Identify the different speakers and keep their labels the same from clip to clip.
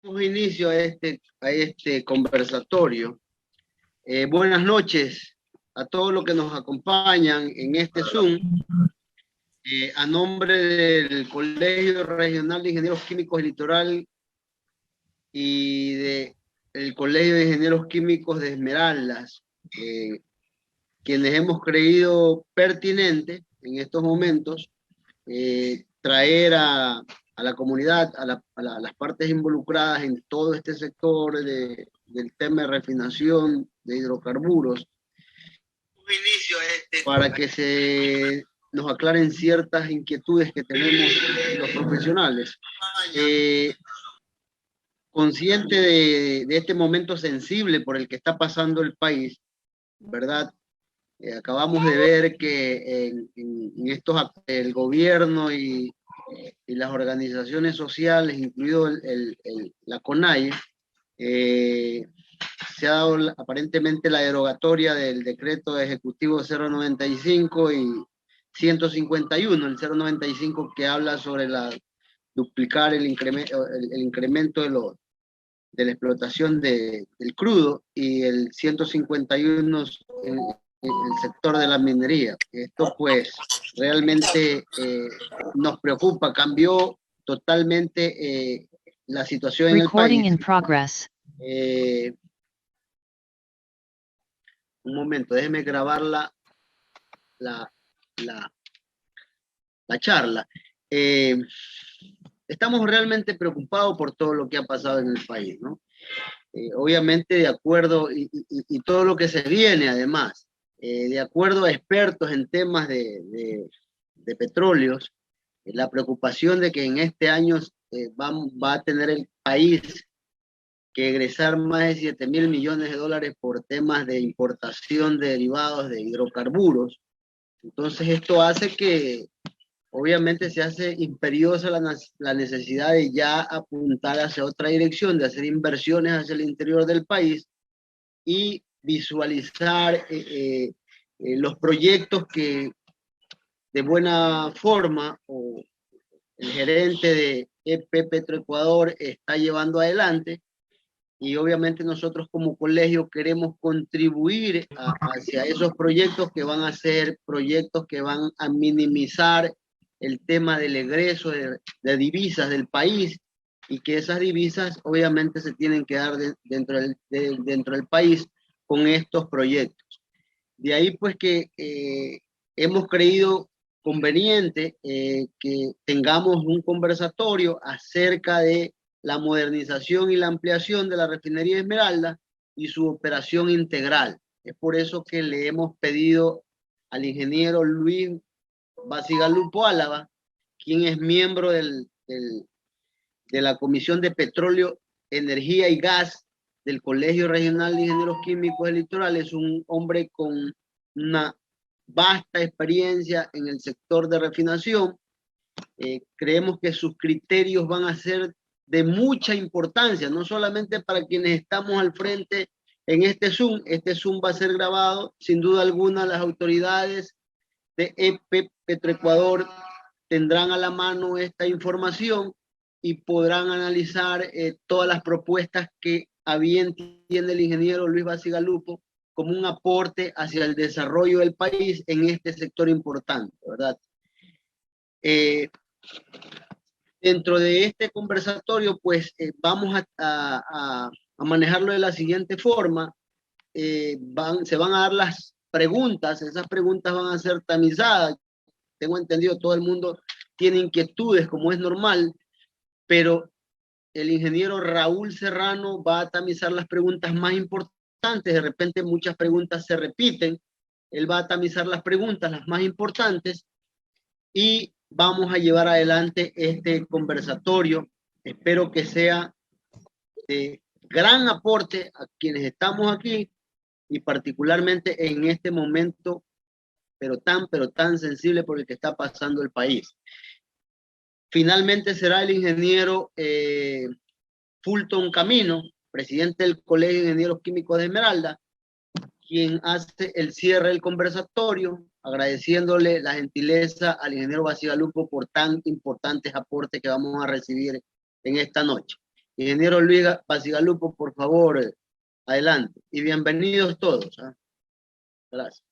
Speaker 1: Damos inicio a este conversatorio. Buenas noches a todos los que nos acompañan en este Zoom. A nombre del Colegio Regional de Ingenieros Químicos Litoral y del Colegio de Ingenieros Químicos de Esmeraldas, quienes hemos creído pertinente en estos momentos traer a la comunidad, a las partes involucradas en todo este sector del tema de refinación de hidrocarburos, para que nos aclaren ciertas inquietudes que tenemos los profesionales. Consciente de este momento sensible por el que está pasando el país, ¿verdad? Acabamos de ver que en estos el gobierno y las organizaciones sociales, incluido la CONAIE, se ha dado aparentemente la derogatoria del decreto ejecutivo 095 y 151, el 095 que habla sobre duplicar el incremento de la explotación del crudo, y el 151 el sector de la minería. Esto pues realmente nos preocupa, cambió totalmente la situación en el país.
Speaker 2: In progress.
Speaker 1: Un momento, déjeme grabar la charla. Estamos realmente preocupados por todo lo que ha pasado en el país, ¿no? Obviamente de acuerdo, y todo lo que se viene además, de acuerdo a expertos en temas de petróleos, la preocupación de que en este año va a tener el país que egresar más de 7.000 millones de dólares por temas de importación de derivados de hidrocarburos. Entonces esto hace que obviamente se hace imperiosa la necesidad de ya apuntar hacia otra dirección, de hacer inversiones hacia el interior del país y visualizar los proyectos que de buena forma o el gerente de EP Petroecuador está llevando adelante. Y obviamente nosotros como colegio queremos contribuir hacia esos proyectos que van a ser proyectos que van a minimizar el tema del egreso de divisas del país, y que esas divisas obviamente se tienen que dar dentro del país con estos proyectos. De ahí pues que hemos creído conveniente que tengamos un conversatorio acerca de la modernización y la ampliación de la refinería Esmeralda y su operación integral. Es por eso que le hemos pedido al ingeniero Luis Basigalupo Álava, quien es miembro de la Comisión de Petróleo, Energía y Gas del Colegio Regional de Ingenieros Químicos del Litoral. Es un hombre con una vasta experiencia en el sector de refinación. Creemos que sus criterios van a ser de mucha importancia, no solamente para quienes estamos al frente en este Zoom va a ser grabado, sin duda alguna las autoridades de EP Petroecuador tendrán a la mano esta información y podrán analizar todas las propuestas que a bien tiene el ingeniero Luis Basigalupo como un aporte hacia el desarrollo del país en este sector importante, ¿verdad? Dentro de este conversatorio, pues vamos a manejarlo de la siguiente forma. Se van a dar las preguntas, esas preguntas van a ser tamizadas. Tengo entendido, todo el mundo tiene inquietudes, como es normal, pero el ingeniero Raúl Serrano va a tamizar las preguntas más importantes. De repente muchas preguntas se repiten. Él va a tamizar las preguntas, las más importantes, y vamos a llevar adelante este conversatorio. Espero que sea de gran aporte a quienes estamos aquí, y particularmente en este momento pero tan sensible por el que está pasando el país. Finalmente será el ingeniero Fulton Camino, presidente del Colegio de Ingenieros Químicos de Esmeralda, quien hace el cierre del conversatorio, agradeciéndole la gentileza al ingeniero Basigalupo por tan importantes aportes que vamos a recibir en esta noche. Ingeniero Luis Bacigalupo, por favor, adelante. Y bienvenidos todos. ¿Ah? Gracias.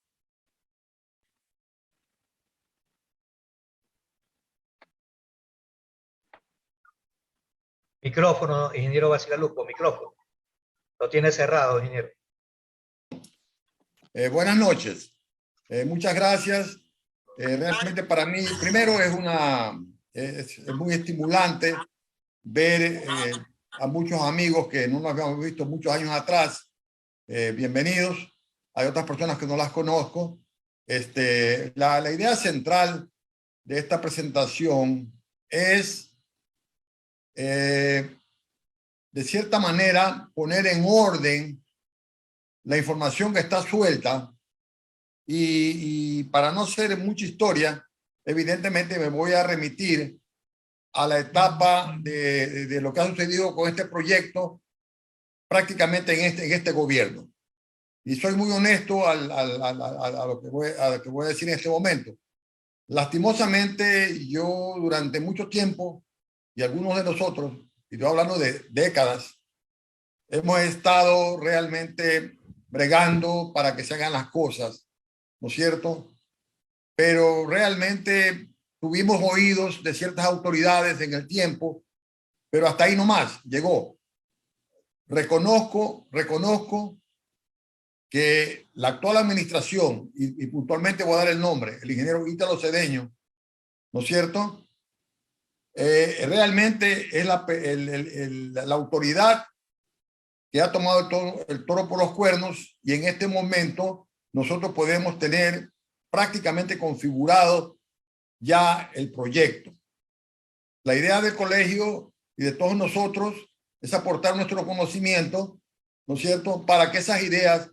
Speaker 2: Micrófono, ingeniero Bacigalupo, micrófono. Lo tiene cerrado, ingeniero.
Speaker 3: Buenas noches. Muchas gracias. Realmente para mí, primero es muy estimulante ver a muchos amigos que no nos habíamos visto muchos años atrás. Bienvenidos. Hay otras personas que no las conozco. La idea central de esta presentación es, de cierta manera, poner en orden la información que está suelta y para no ser mucha historia, evidentemente me voy a remitir a la etapa de lo que ha sucedido con este proyecto prácticamente en este gobierno. Y soy muy honesto a lo que voy a decir en este momento. Lastimosamente, yo durante mucho tiempo, y algunos de nosotros, y estoy hablando de décadas, hemos estado realmente bregando para que se hagan las cosas, ¿no es cierto? Pero realmente tuvimos oídos de ciertas autoridades en el tiempo, pero hasta ahí nomás llegó. Reconozco que la actual administración, y puntualmente voy a dar el nombre, el ingeniero Ítalo Cedeño, ¿no es cierto? Realmente es la autoridad que ha tomado el toro por los cuernos, y en este momento nosotros podemos tener prácticamente configurado ya el proyecto. La idea del colegio y de todos nosotros es aportar nuestro conocimiento, ¿no es cierto?, para que esas ideas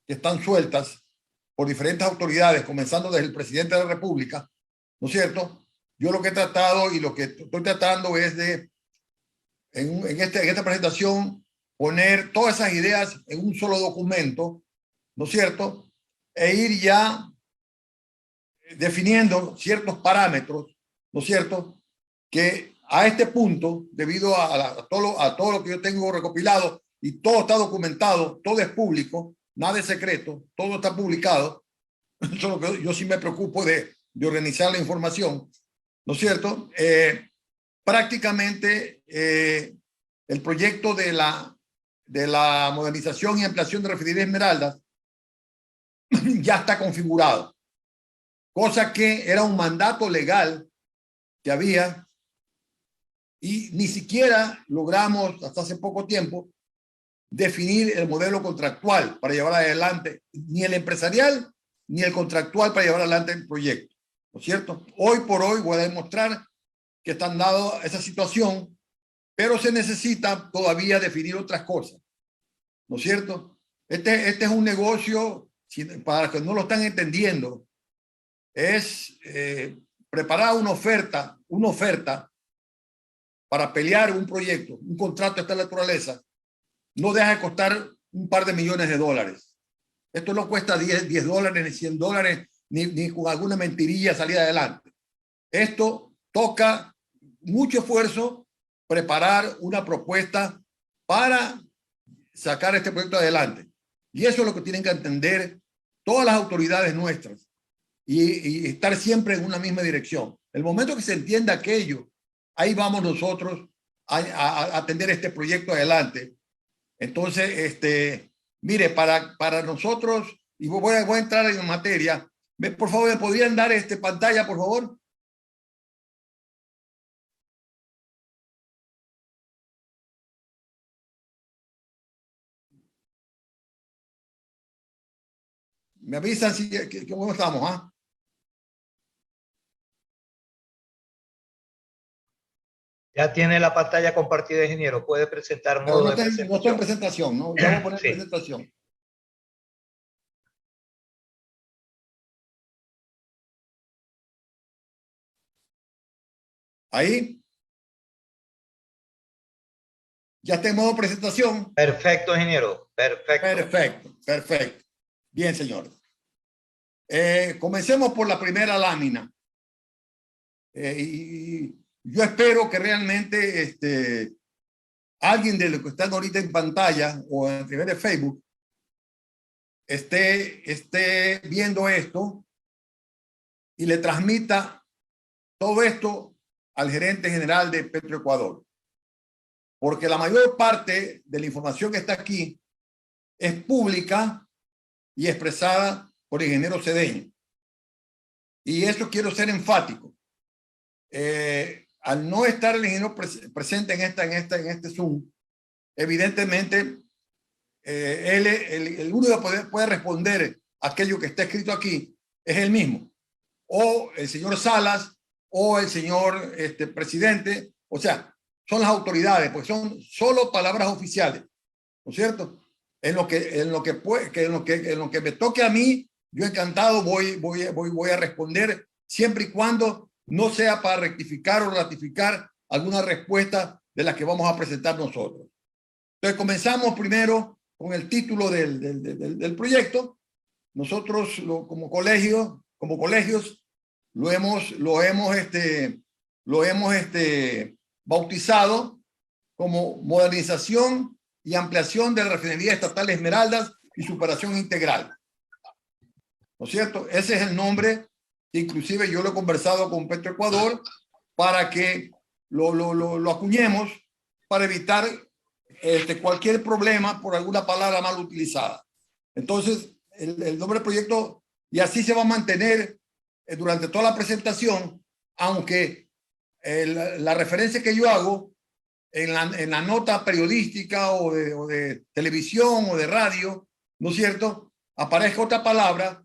Speaker 3: que están sueltas por diferentes autoridades, comenzando desde el presidente de la República, ¿no es cierto? Yo lo que he tratado y lo que estoy tratando es de, en esta presentación, poner todas esas ideas en un solo documento, ¿no es cierto? E ir ya definiendo ciertos parámetros, ¿no es cierto? Que a este punto, debido a todo lo que yo tengo recopilado, y todo está documentado, todo es público, nada es secreto, todo está publicado. Solo que yo sí me preocupo de organizar la información, ¿no es cierto? Prácticamente el proyecto de la modernización y ampliación de Refinería Esmeraldas ya está configurado, cosa que era un mandato legal que había, y ni siquiera logramos hasta hace poco tiempo definir el modelo contractual para llevar adelante, ni el empresarial ni el contractual para llevar adelante el proyecto, ¿no es cierto? Hoy por hoy voy a demostrar que están dado esa situación, pero se necesita todavía definir otras cosas, ¿no es cierto? Este es un negocio, para los que no lo están entendiendo, es preparar una oferta para pelear un proyecto, un contrato de esta naturaleza, no deja de costar un par de millones de dólares. Esto no cuesta 10 dólares, ni 100 dólares, ni con alguna mentirilla salir adelante. Esto toca mucho esfuerzo, preparar una propuesta para sacar este proyecto adelante. Y eso es lo que tienen que entender todas las autoridades nuestras, y estar siempre en una misma dirección. El momento que se entienda aquello, ahí vamos nosotros a atender este proyecto adelante. Entonces, mire, para nosotros, y voy a entrar en materia, por favor, ¿me podrían dar pantalla, por favor? Me avisan si cómo estamos, ¿ah?
Speaker 2: Ya tiene la pantalla compartida, ingeniero. Puede presentar
Speaker 3: Pero
Speaker 2: modo
Speaker 3: no
Speaker 2: de
Speaker 3: estoy en
Speaker 2: presentación.
Speaker 3: presentación, ¿no? Ya voy a poner
Speaker 2: Sí.
Speaker 3: presentación. Ahí. Ya está en modo presentación.
Speaker 2: Perfecto, ingeniero. Perfecto.
Speaker 3: Perfecto, perfecto. Bien, señor. Comencemos por la primera lámina. Y yo espero que realmente alguien de los que están ahorita en pantalla o a través de Facebook esté viendo esto y le transmita todo esto al gerente general de Petroecuador. Porque la mayor parte de la información que está aquí es pública y expresada por el ingeniero Cedeño. Y eso quiero ser enfático. Al no estar el ingeniero presente en este Zoom, evidentemente, el único que puede responder a aquello que está escrito aquí es él mismo, o el señor Salas, o el señor presidente. O sea, son las autoridades, pues son solo palabras oficiales, ¿no es cierto? En lo que me toque a mí, yo encantado voy a responder, siempre y cuando no sea para rectificar o ratificar alguna respuesta de las que vamos a presentar nosotros. Entonces comenzamos primero con el título del proyecto. Nosotros como colegios lo hemos bautizado como modernización y ampliación de la refinería estatal Esmeraldas y superación integral. ¿No es cierto? Ese es el nombre que inclusive yo lo he conversado con Petroecuador para que lo acuñemos para evitar cualquier problema por alguna palabra mal utilizada. Entonces, el nombre del proyecto, y así se va a mantener durante toda la presentación, aunque la referencia que yo hago en la nota periodística o de televisión o de radio, ¿no es cierto?, aparezca otra palabra,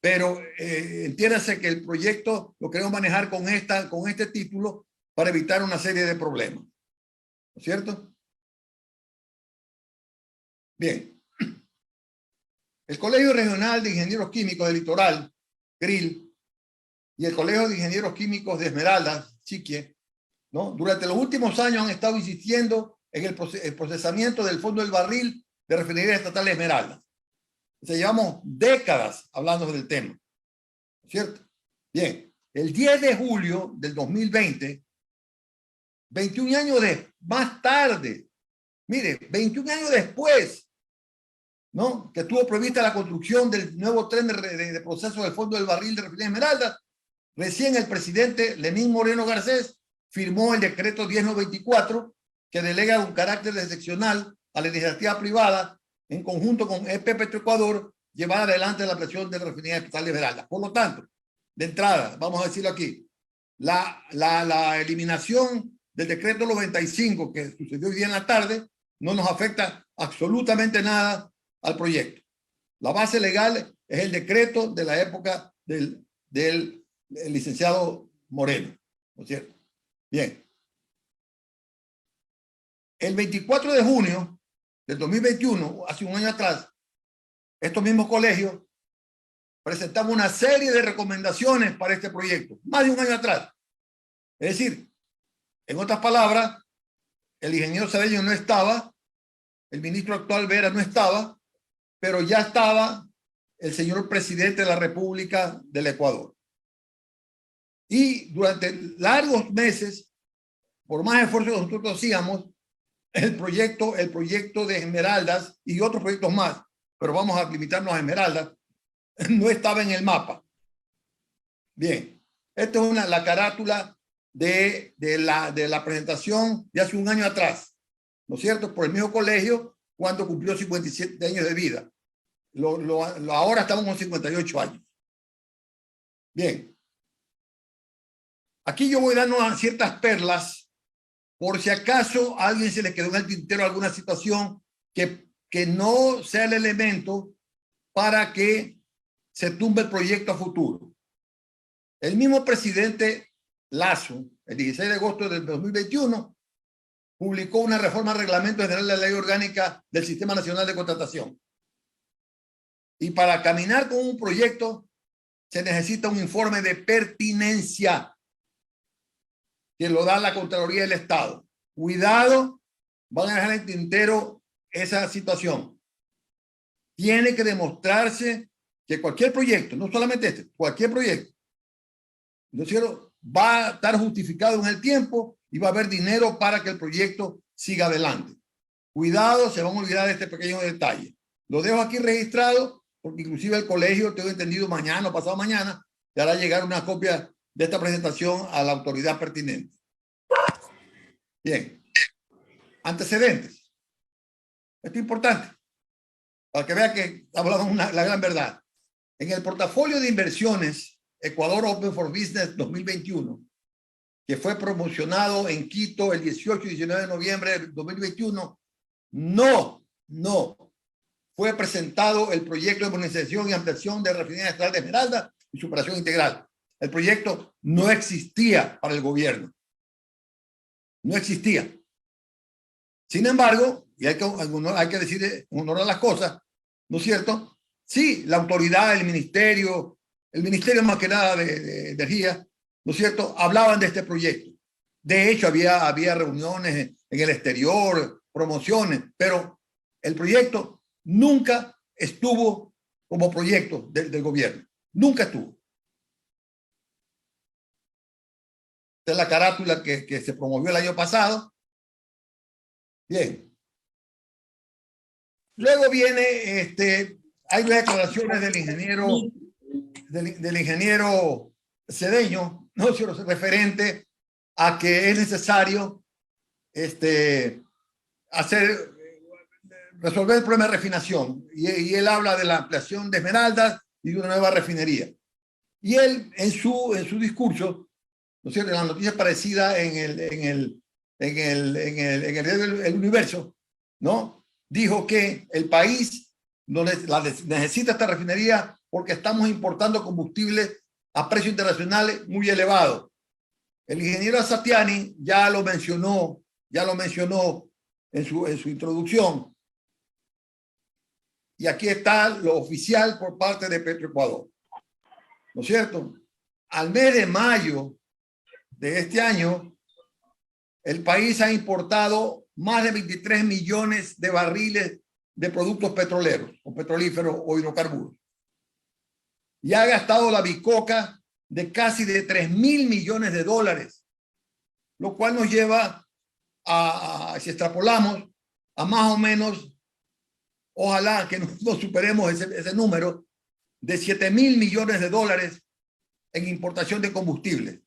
Speaker 3: pero entiéndase que el proyecto lo queremos manejar con este título para evitar una serie de problemas, ¿no es cierto? Bien. El Colegio Regional de Ingenieros Químicos del Litoral, GRIL, y el Colegio de Ingenieros Químicos de Esmeraldas, Chiquie, ¿no?, durante los últimos años han estado insistiendo en el procesamiento del fondo del barril de refinería estatal Esmeraldas. O sea, llevamos décadas hablando del tema, ¿no es cierto? Bien, el 10 de julio del 2020, 21 años más tarde, mire, 21 años después, ¿no?, que estuvo prevista la construcción del nuevo tren de proceso del fondo del barril de refinería Esmeraldas, recién el presidente Lenín Moreno Garcés firmó el decreto 1094 que delega un carácter excepcional a la iniciativa privada en conjunto con EP Petroecuador llevar adelante la presión de la refinería estatal de Esmeraldas. Por lo tanto, de entrada, vamos a decirlo aquí, la eliminación del decreto 95 que sucedió hoy día en la tarde no nos afecta absolutamente nada al proyecto. La base legal es el decreto de la época del licenciado Moreno, ¿no es cierto? Bien. El 24 de junio del 2021, hace un año atrás, estos mismos colegios presentamos una serie de recomendaciones para este proyecto, más de un año atrás. Es decir, en otras palabras, el ingeniero Cedeño no estaba, el ministro actual Vera no estaba, pero ya estaba el señor presidente de la República del Ecuador. Y durante largos meses, por más esfuerzo que nosotros hacíamos, el proyecto de Esmeraldas y otros proyectos más, pero vamos a limitarnos a Esmeraldas, no estaba en el mapa. Bien, esta es la carátula de la presentación de hace un año atrás, ¿no es cierto?, por el mismo colegio cuando cumplió 57 años de vida. Ahora estamos con 58 años. Bien. Aquí yo voy dando ciertas perlas por si acaso a alguien se le quedó en el tintero alguna situación que no sea el elemento para que se tumbe el proyecto a futuro. El mismo presidente Lasso, el 16 de agosto del 2021, publicó una reforma al Reglamento General de la Ley Orgánica del Sistema Nacional de Contratación. Y para caminar con un proyecto se necesita un informe de pertinencia que lo da la Contraloría del Estado. Cuidado, van a dejar en tintero esa situación. Tiene que demostrarse que cualquier proyecto, no solamente este, cualquier proyecto, ¿no es cierto?, va a estar justificado en el tiempo y va a haber dinero para que el proyecto siga adelante. Cuidado, se van a olvidar de este pequeño detalle. Lo dejo aquí registrado porque inclusive el colegio, tengo entendido, mañana o pasado mañana, te hará llegar una copia de esta presentación a la autoridad pertinente. Bien. Antecedentes. Esto es importante para que vea que hablamos la gran verdad. En el portafolio de inversiones Ecuador Open for Business 2021, que fue promocionado en Quito el 18 y 19 de noviembre de 2021, no fue presentado el proyecto de modernización y ampliación de refinería estatal de Esmeralda y su operación integral. El proyecto no existía para el gobierno. No existía. Sin embargo, y hay que decir honrar las cosas, ¿no es cierto? Sí, la autoridad, el ministerio más que nada de energía, ¿no es cierto?, hablaban de este proyecto. De hecho, había reuniones en el exterior, promociones, pero el proyecto nunca estuvo como proyecto del gobierno. Nunca estuvo. Esta es la carátula que se promovió el año pasado. Bien. Luego viene, hay declaraciones del ingeniero Cedeño, ¿no? Referente a que es necesario resolver el problema de refinación. Y él habla de la ampliación de Esmeraldas y de una nueva refinería. Y él, en su discurso, ¿no es cierto?, en la noticia parecida en el Universo, ¿no?, dijo que el país necesita esta refinería porque estamos importando combustibles a precios internacionales muy elevados. El ingeniero Satiani ya lo mencionó en su introducción. Y aquí está lo oficial por parte de Petroecuador, ¿no es cierto? Al mes de mayo de este año, el país ha importado más de 23 millones de barriles de productos petroleros o petrolíferos o hidrocarburos. Y ha gastado la bicoca de casi de 3.000 millones de dólares, lo cual nos lleva si extrapolamos, a más o menos, ojalá que no superemos ese número, de 7.000 millones de dólares en importación de combustible.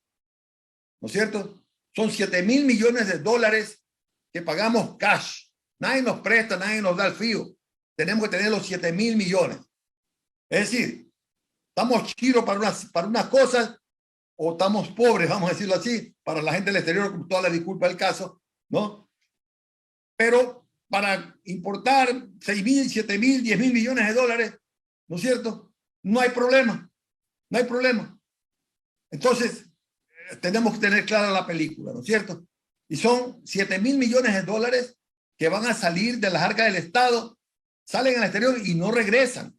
Speaker 3: ¿No es cierto? Son 7.000 millones de dólares que pagamos cash. Nadie nos presta, nadie nos da el fío. Tenemos que tener los 7.000 millones. Es decir, estamos chiros para unas cosas o estamos pobres, vamos a decirlo así, para la gente del exterior, con toda la disculpa del caso, ¿no? Pero para importar 6.000, 7.000, 10.000 millones de dólares, ¿no es cierto?, no hay problema. No hay problema. Entonces, tenemos que tener clara la película, ¿no es cierto? Y son 7.000 millones de dólares que van a salir de las arcas del Estado, salen al exterior y no regresan.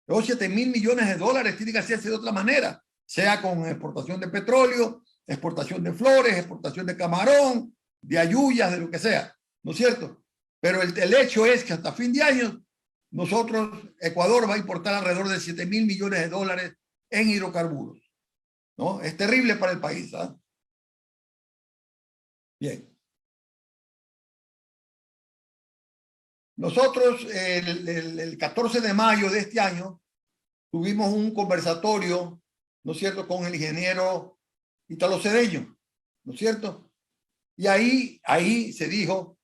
Speaker 3: Los 7.000 millones de dólares tienen que hacerse de otra manera, sea con exportación de petróleo, exportación de flores, exportación de camarón, de ayuyas, de lo que sea, ¿no es cierto? Pero el hecho es que hasta fin de año, Ecuador va a importar alrededor de 7.000 millones de dólares en hidrocarburos, ¿no? Es terrible para el país, ¿eh? Bien. Nosotros el 14 de mayo de este año tuvimos un conversatorio, ¿no es cierto?, con el ingeniero Ítalo Cedeño, ¿no es cierto? Y ahí se dijo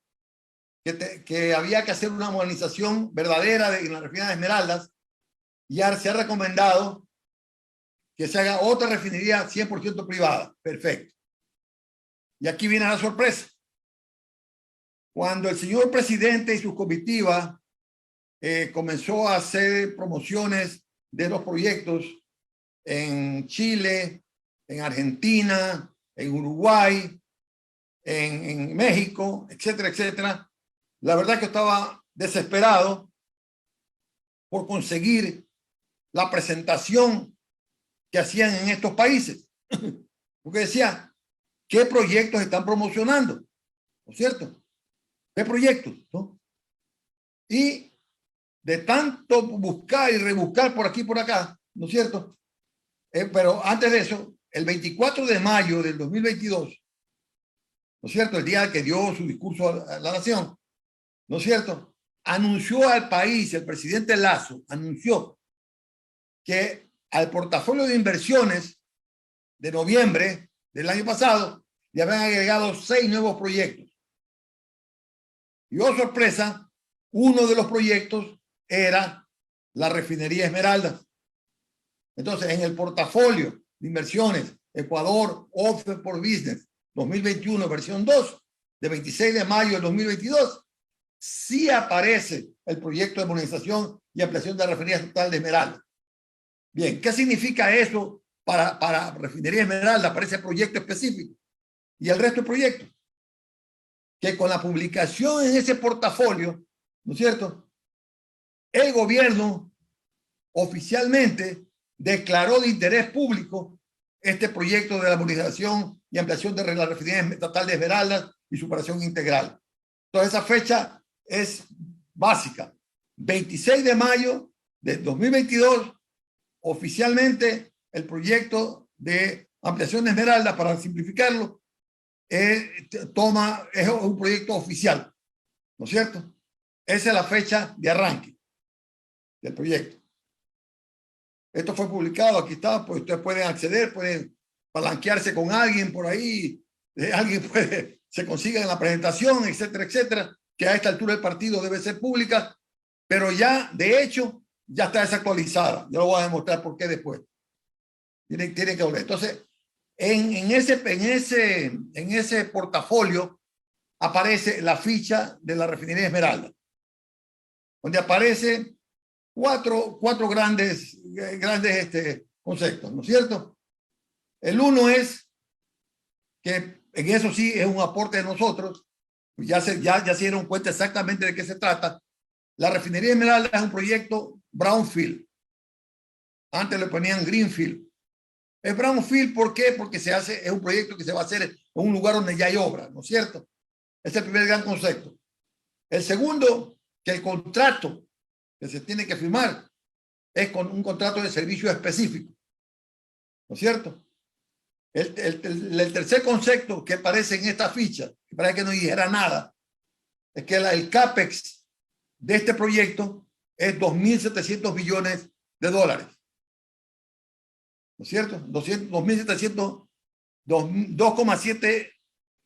Speaker 3: que había que hacer una modernización verdadera en la refinería de Esmeraldas, y ya se ha recomendado que se haga otra refinería 100% privada. Perfecto. Y aquí viene la sorpresa. Cuando el señor presidente y su comitiva comenzó a hacer promociones de los proyectos en Chile, en Argentina, en Uruguay, en México, etcétera, etcétera, la verdad es que estaba desesperado por conseguir la presentación que hacían en estos países. Porque decía, ¿qué proyectos están promocionando? ¿No es cierto? ¿Qué proyectos? ¿No? Y de tanto buscar y rebuscar por aquí y por acá, ¿no es cierto? Pero antes de eso, el 24 de mayo del 2022, ¿no es cierto?, el día que dio su discurso a la nación, ¿no es cierto?, anunció al país, el presidente Lasso anunció que al portafolio de inversiones de noviembre del año pasado le habían agregado 6 nuevos proyectos. Y oh sorpresa, uno de los proyectos era la refinería Esmeraldas. Entonces, en el portafolio de inversiones Ecuador Offer for Business 2021, versión 2, de 26 de mayo del 2022, sí aparece el proyecto de modernización y ampliación de la refinería estatal de Esmeraldas. Bien, ¿qué significa eso para refinería Esmeralda, para ese proyecto específico? Y el resto del proyecto, que con la publicación en ese portafolio, ¿no es cierto?, el gobierno oficialmente declaró de interés público este proyecto de la modernización y ampliación de la refinería estatal de Esmeraldas y su operación integral. Entonces, esa fecha es básica. 26 de mayo de 2022, oficialmente el proyecto de ampliación de Esmeraldas, para simplificarlo, es un proyecto oficial, ¿no es cierto? Esa es la fecha de arranque del proyecto. Esto fue publicado, aquí está, pues ustedes pueden acceder, pueden palanquearse con alguien por ahí, alguien se consiga en la presentación, etcétera, etcétera, que a esta altura del partido debe ser pública, pero ya, de hecho, ya está desactualizada. Yo lo voy a demostrar por qué después. Tienen que volver. Entonces, en ese portafolio aparece la ficha de la refinería Esmeralda, donde aparece cuatro grandes conceptos, ¿no es cierto? El uno es que en eso sí es un aporte de nosotros, ya se dieron cuenta exactamente de qué se trata. La refinería Esmeralda es un proyecto brownfield. Antes le ponían greenfield. Es brownfield, ¿por qué? Porque es un proyecto que se va a hacer en un lugar donde ya hay obra, ¿no es cierto? Ese es el primer gran concepto. El segundo, que el contrato que se tiene que firmar es con un contrato de servicio específico, ¿no es cierto? El tercer concepto que aparece en esta ficha, que parece que no dijera nada, es que el CAPEX de este proyecto es 2.700 billones de dólares, ¿no es cierto? 2,7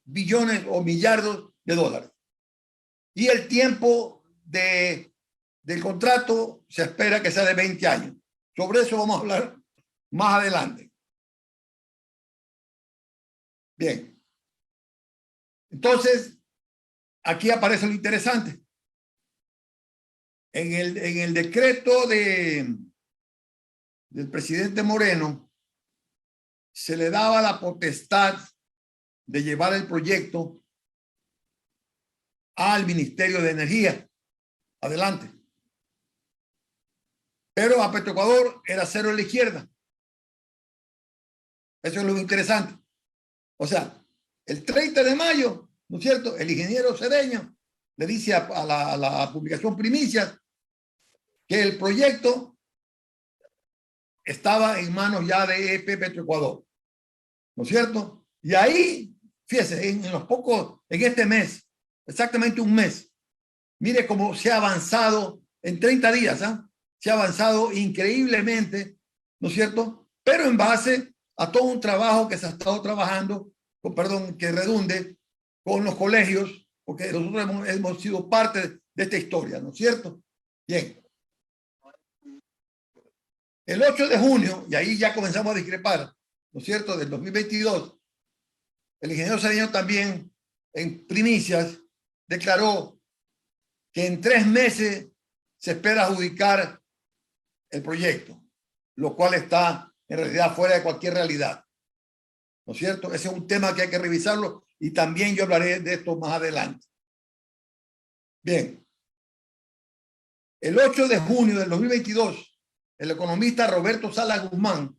Speaker 3: billones o millardos de dólares. Y el tiempo del contrato se espera que sea de 20 años. Sobre eso vamos a hablar más adelante. Bien. Entonces, aquí aparece lo interesante. En el decreto del presidente Moreno, se le daba la potestad de llevar el proyecto al Ministerio de Energía. Adelante. Pero a Petroecuador era cero a la izquierda. Eso es lo interesante. O sea, el 30 de mayo, ¿no es cierto?, el ingeniero Cedeño le dice a la publicación Primicias que el proyecto estaba en manos ya de EP Petroecuador, ¿no es cierto? Y ahí, fíjese, en este mes, exactamente un mes, mire cómo se ha avanzado en 30 días, ¿eh? Se ha avanzado increíblemente, ¿no es cierto? Pero en base a todo un trabajo que se ha estado trabajando, que redunde con los colegios, porque nosotros hemos sido parte de esta historia, ¿no es cierto? Bien. El 8 de junio, y ahí ya comenzamos a discrepar, ¿no es cierto?, del 2022, el ingeniero Cedeño también, en Primicias, declaró que en 3 meses se espera adjudicar el proyecto, lo cual está en realidad fuera de cualquier realidad, ¿no es cierto? Ese es un tema que hay que revisarlo y también yo hablaré de esto más adelante. Bien. El 8 de junio del 2022, el economista Roberto Sala Guzmán,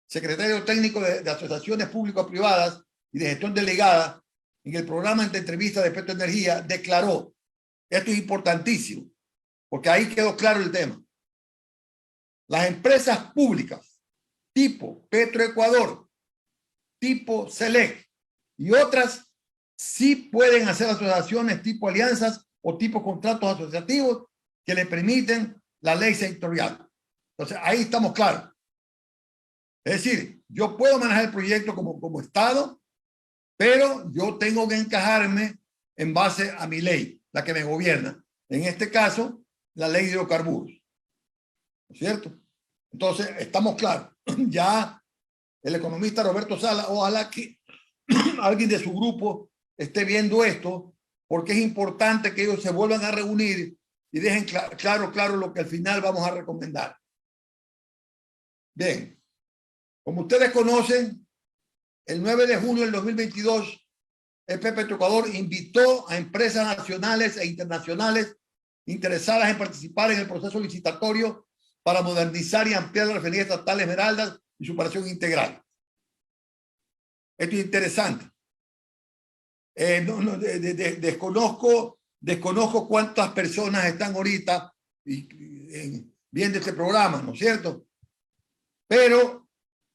Speaker 3: secretario técnico de asociaciones público-privadas y de gestión delegada, en el programa de entrevista de Petroenergía, declaró, esto es importantísimo, porque ahí quedó claro el tema. Las empresas públicas tipo Petroecuador, tipo Select y otras sí pueden hacer asociaciones tipo alianzas o tipo contratos asociativos que le permiten la ley sectorial. Entonces, ahí estamos claros. Es decir, yo puedo manejar el proyecto como Estado, pero yo tengo que encajarme en base a mi ley, la que me gobierna. En este caso, la ley de hidrocarburos. ¿No es cierto? Entonces, estamos claros. Ya el economista Roberto Sala, ojalá que alguien de su grupo esté viendo esto, porque es importante que ellos se vuelvan a reunir y dejen claro lo que al final vamos a recomendar. Bien, como ustedes conocen, el 9 de junio del 2022, EP Petroecuador invitó a empresas nacionales e internacionales interesadas en participar en el proceso licitatorio para modernizar y ampliar la refinería estatal Esmeraldas y su operación integral. Esto es interesante. Desconozco cuántas personas están ahorita viendo este programa, ¿no es cierto? Pero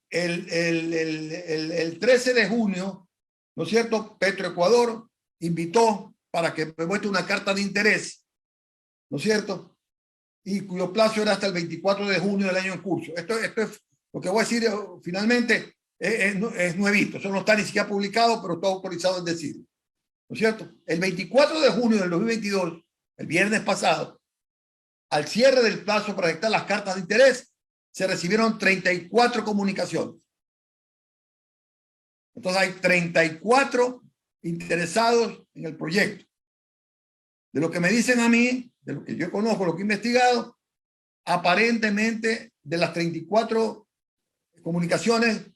Speaker 3: el 13 de junio, ¿no es cierto? Petroecuador invitó para que me muestre una carta de interés, ¿no es cierto? Y cuyo plazo era hasta el 24 de junio del año en curso. Esto es lo que voy a decir finalmente, es nuevito. Eso no está ni siquiera publicado, pero está autorizado en decir. ¿No es cierto? El 24 de junio del 2022, el viernes pasado, al cierre del plazo para dictar las cartas de interés, se recibieron 34 comunicaciones. Entonces hay 34 interesados en el proyecto. De lo que me dicen a mí, de lo que yo conozco, lo que he investigado, aparentemente de las 34 comunicaciones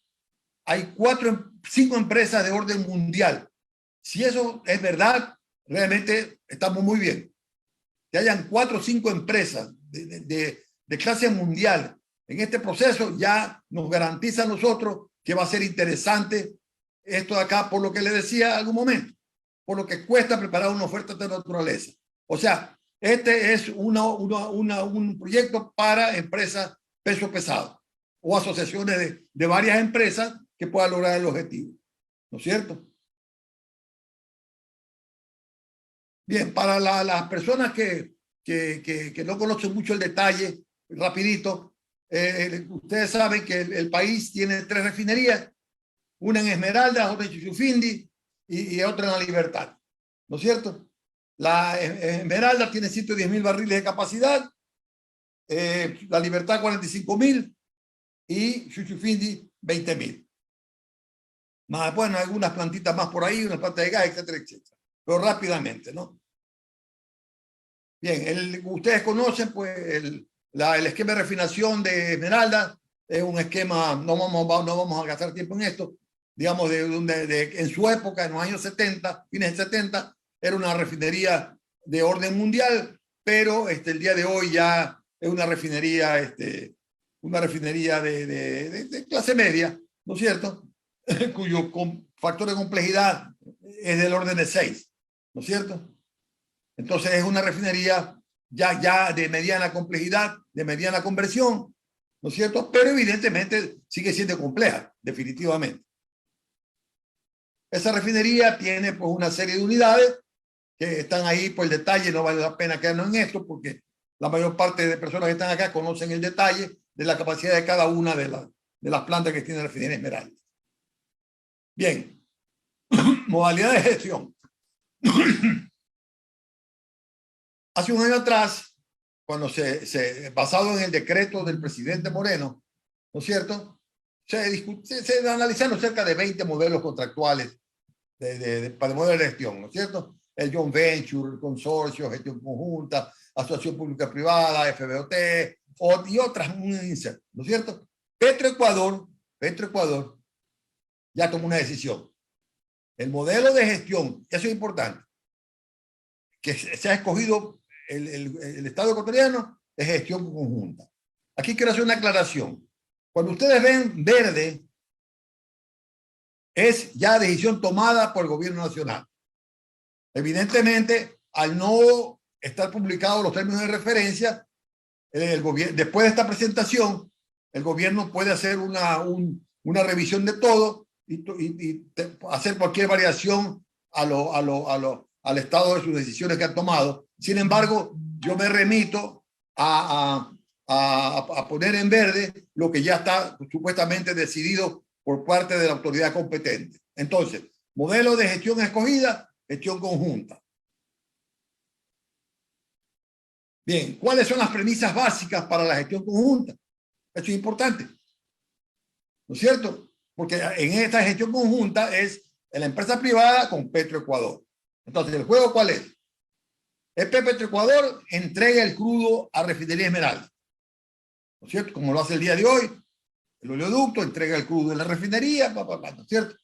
Speaker 3: hay 5 empresas de orden mundial. Si eso es verdad, realmente estamos muy bien. Que hayan 4 o 5 empresas de clase mundial en este proceso ya nos garantiza a nosotros que va a ser interesante esto de acá, por lo que le decía en algún momento, por lo que cuesta preparar una oferta de naturaleza. O sea, este es un proyecto para empresas peso pesado o asociaciones de varias empresas que puedan lograr el objetivo. ¿No es cierto? Bien, para las personas que no conocen mucho el detalle, rapidito, ustedes saben que el país tiene 3 refinerías, una en Esmeraldas, otra en Chuchufindi y otra en La Libertad. ¿No es cierto? La Esmeralda tiene 110.000 barriles de capacidad, La Libertad 45.000 y Chuchufindi 20.000. Más, bueno, algunas plantitas más por ahí, unas plantas de gas, etcétera, etcétera. Pero rápidamente, ¿no? Bien, ustedes conocen pues el esquema de refinación de Esmeralda. Es un esquema, no vamos a gastar tiempo en esto, digamos, en su época, en los años 70, fines de 70, era una refinería de orden mundial, pero el día de hoy ya es una refinería de clase media, ¿no es cierto? Cuyo factor de complejidad es del orden de 6, ¿no es cierto? Entonces es una refinería ya de mediana complejidad, de mediana conversión, ¿no es cierto? Pero evidentemente sigue siendo compleja, definitivamente. Esa refinería tiene pues una serie de unidades que están ahí por el detalle, no vale la pena quedarnos en esto porque la mayor parte de personas que están acá conocen el detalle de la capacidad de cada una de las plantas que tiene la refinería Esmeralda. Bien, modalidad de gestión. Hace un año atrás, cuando basado en el decreto del presidente Moreno, ¿no es cierto? Se analizaron cerca de 20 modelos contractuales para el modelo de gestión, ¿no es cierto? El joint venture, el consorcio, gestión conjunta, asociación pública-privada, FBOT, y otras, ¿no es cierto? Petroecuador ya tomó una decisión. El modelo de gestión, eso es importante, que se ha escogido el Estado ecuatoriano, es gestión conjunta. Aquí quiero hacer una aclaración. Cuando ustedes ven verde, es ya decisión tomada por el gobierno nacional. Evidentemente, al no estar publicados los términos de referencia, después de esta presentación, el gobierno puede hacer una revisión de todo y hacer cualquier variación al estado de sus decisiones que han tomado. Sin embargo, yo me remito a poner en verde lo que ya está supuestamente decidido por parte de la autoridad competente. Entonces, modelo de gestión escogida, gestión conjunta. Bien, ¿cuáles son las premisas básicas para la gestión conjunta? Esto es importante, ¿no es cierto? Porque en esta gestión conjunta es la empresa privada con Petroecuador. Entonces, ¿el juego cuál es? EP Petroecuador entrega el crudo a Refinería Esmeralda, ¿no es cierto? Como lo hace el día de hoy, el oleoducto entrega el crudo en la refinería, ¿no es cierto?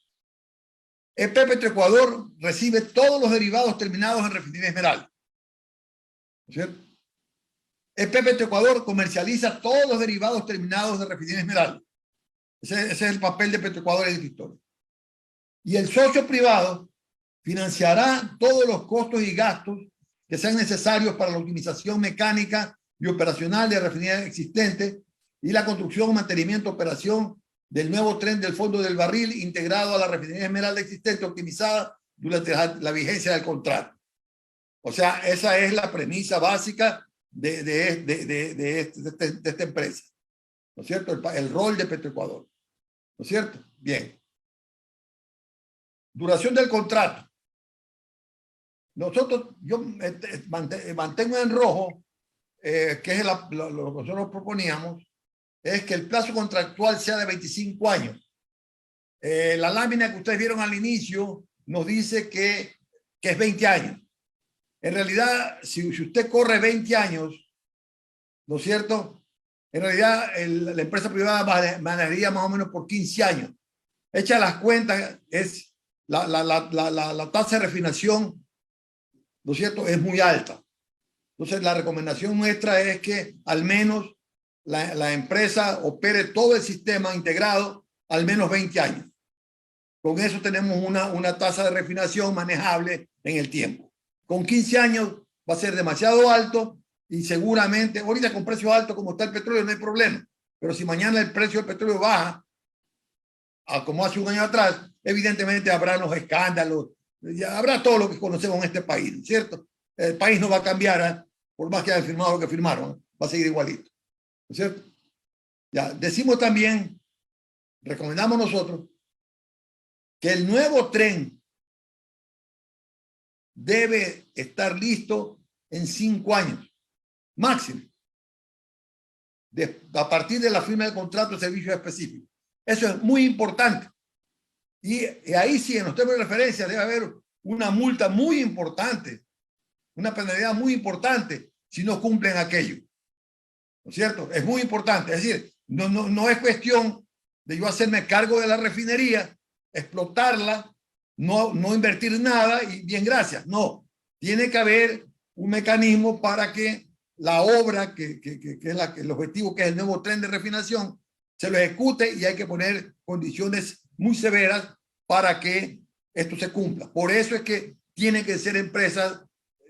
Speaker 3: EP Petroecuador recibe todos los derivados terminados en Refinería Esmeralda, ¿no es cierto? EP Petroecuador comercializa todos los derivados terminados de Refinería Esmeralda. Ese es el papel de Petroecuador en esta historia. Y el socio privado financiará todos los costos y gastos que sean necesarios para la optimización mecánica y operacional de la refinería existente y la construcción, mantenimiento, operación del nuevo tren del fondo del barril integrado a la refinería Esmeralda existente optimizada durante la vigencia del contrato. O sea, esa es la premisa básica de esta empresa, ¿no es cierto? El rol de Petroecuador, ¿no es cierto? Bien. Duración del contrato. Yo mantengo en rojo, que es lo que nosotros proponíamos, es que el plazo contractual sea de 25 años. La lámina que ustedes vieron al inicio nos dice que es 20 años. En realidad, si usted corre 20 años, ¿no es cierto? En realidad, la empresa privada manejaría más o menos por 15 años. Hecha las cuentas, es la tasa de refinación, ¿no es cierto?, es muy alta. Entonces, la recomendación nuestra es que al menos la empresa opere todo el sistema integrado al menos 20 años. Con eso tenemos una tasa de refinación manejable en el tiempo. Con 15 años va a ser demasiado alto y seguramente, ahorita con precio alto como está el petróleo no hay problema, pero si mañana el precio del petróleo baja, como hace un año atrás, evidentemente habrá los escándalos, habrá todo lo que conocemos en este país, ¿cierto? El país no va a cambiar, por más que hayan firmado lo que firmaron, va a seguir igualito, ¿no es cierto? Ya, decimos también, recomendamos nosotros, que el nuevo tren debe estar listo en 5 años, máximo, a partir de la firma del contrato de servicio específico. Eso es muy importante. Y ahí sí, en los términos de referencia, debe haber una multa muy importante, una penalidad muy importante si no cumplen aquello. ¿No es cierto? Es muy importante. Es decir, no es cuestión de yo hacerme cargo de la refinería, explotarla, no invertir nada y bien, gracias. No, tiene que haber un mecanismo para que la obra, que es el objetivo, que es el nuevo tren de refinación, se lo ejecute y hay que poner condiciones muy severas para que esto se cumpla. Por eso es que tienen que ser empresas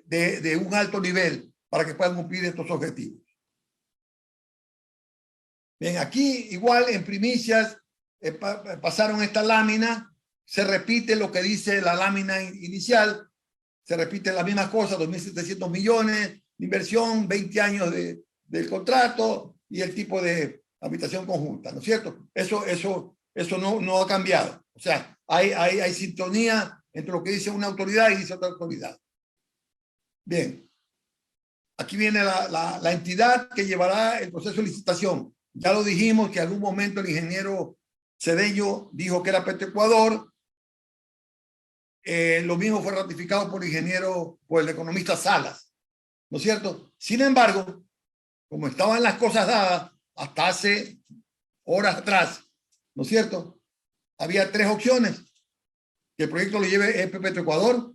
Speaker 3: de un alto nivel para que puedan cumplir estos objetivos. Bien, aquí igual en primicias pasaron esta lámina, se repite lo que dice la lámina inicial, se repiten las mismas cosas, 2.700 millones de inversión, 20 años del contrato y el tipo de habitación conjunta, ¿no es cierto? Eso no ha cambiado. O sea, hay sintonía entre lo que dice una autoridad y dice otra autoridad. Bien. Aquí viene la entidad que llevará el proceso de licitación. Ya lo dijimos que en algún momento el ingeniero Cedeño dijo que era Petroecuador. Lo mismo fue ratificado por el economista Salas, ¿no es cierto? Sin embargo, como estaban las cosas dadas hasta hace horas atrás, ¿no es cierto? Había 3 opciones: que el proyecto lo lleve EP Petroecuador,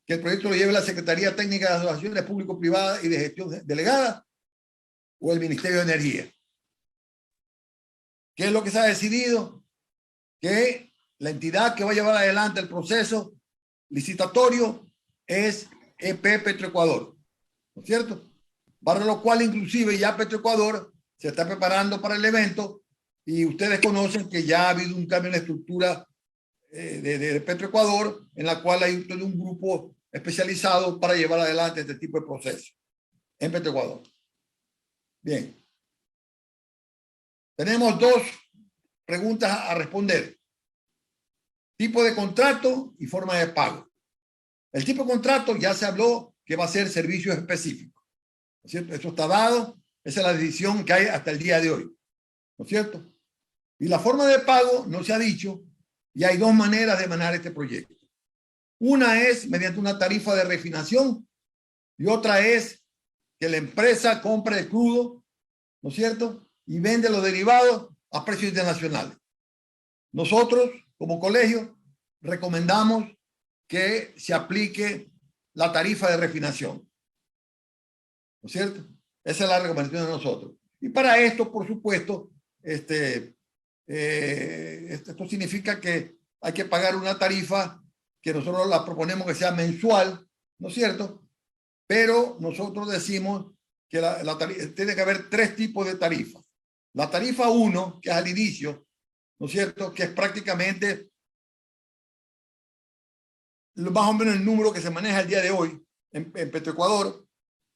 Speaker 3: que el proyecto lo lleve la Secretaría Técnica de Asociaciones Público-Privadas y de Gestión Delegada o el Ministerio de Energía. ¿Qué es lo que se ha decidido? Que la entidad que va a llevar adelante el proceso licitatorio es EP Petroecuador, ¿no es cierto? Para lo cual inclusive ya Petroecuador se está preparando para el evento y ustedes conocen que ya ha habido un cambio en la estructura de Petroecuador, en la cual hay todo un grupo especializado para llevar adelante este tipo de procesos en Petroecuador. Bien. Tenemos dos preguntas a responder. Tipo de contrato y forma de pago. El tipo de contrato ya se habló que va a ser servicios específicos. ¿No es cierto? Eso está dado. Esa es la decisión que hay hasta el día de hoy. ¿No es cierto? Y la forma de pago no se ha dicho y hay dos maneras de manejar este proyecto. Una es mediante una tarifa de refinación y otra es que la empresa compra el crudo, ¿no es cierto? Y vende los derivados a precios internacionales. Nosotros, como colegio, recomendamos que se aplique la tarifa de refinación. ¿No es cierto? Esa es la recomendación de nosotros. Y para esto, por supuesto, esto significa que hay que pagar una tarifa que nosotros la proponemos que sea mensual, ¿no es cierto? Pero nosotros decimos que tiene que haber tres tipos de tarifas. La tarifa 1, que es al inicio, ¿no es cierto? Que es prácticamente más o menos el número que se maneja el día de hoy en Petroecuador,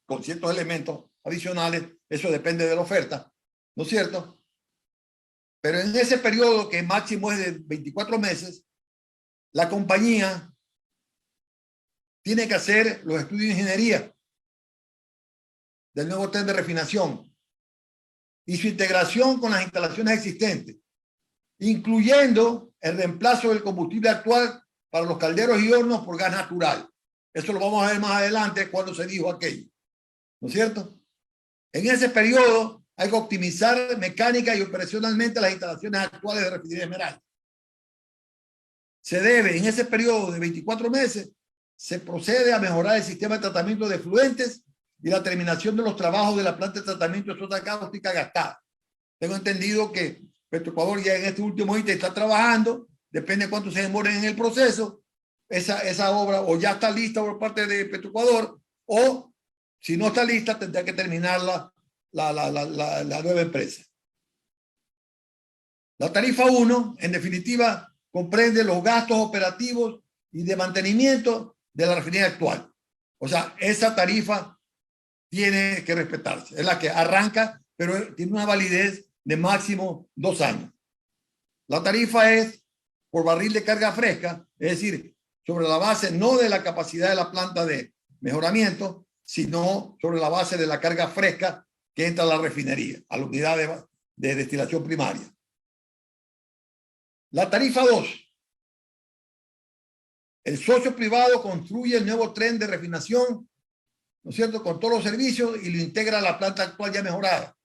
Speaker 3: con ciertos elementos adicionales. Eso depende de la oferta, ¿no es cierto? Pero en ese periodo, que máximo es de 24 meses, la compañía tiene que hacer los estudios de ingeniería del nuevo tren de refinación y su integración con las instalaciones existentes, incluyendo el reemplazo del combustible actual para los calderos y hornos por gas natural. Eso lo vamos a ver más adelante cuando se dijo aquello, ¿no es cierto? En ese periodo hay que optimizar mecánica y operacionalmente las instalaciones actuales de Refinería Esmeralda. Se debe, en ese periodo de 24 meses, se procede a mejorar el sistema de tratamiento de efluentes y la terminación de los trabajos de la planta de tratamiento de soda cáustica gastada. Tengo entendido que Petroecuador ya en este último ítem está trabajando, depende de cuánto se demoren en el proceso, esa obra o ya está lista por parte de Petroecuador, o si no está lista tendrá que terminarla la nueva empresa. La tarifa 1, en definitiva, comprende los gastos operativos y de mantenimiento de la refinería actual. O sea, esa tarifa tiene que respetarse. Es la que arranca, pero tiene una validez de máximo 2 años. La tarifa es por barril de carga fresca, es decir, sobre la base no de la capacidad de la planta de mejoramiento, sino sobre la base de la carga fresca que entra a la refinería, a la unidad de destilación primaria. La tarifa 2. El socio privado construye el nuevo tren de refinación, ¿no es cierto?, con todos los servicios y lo integra a la planta actual ya mejorada.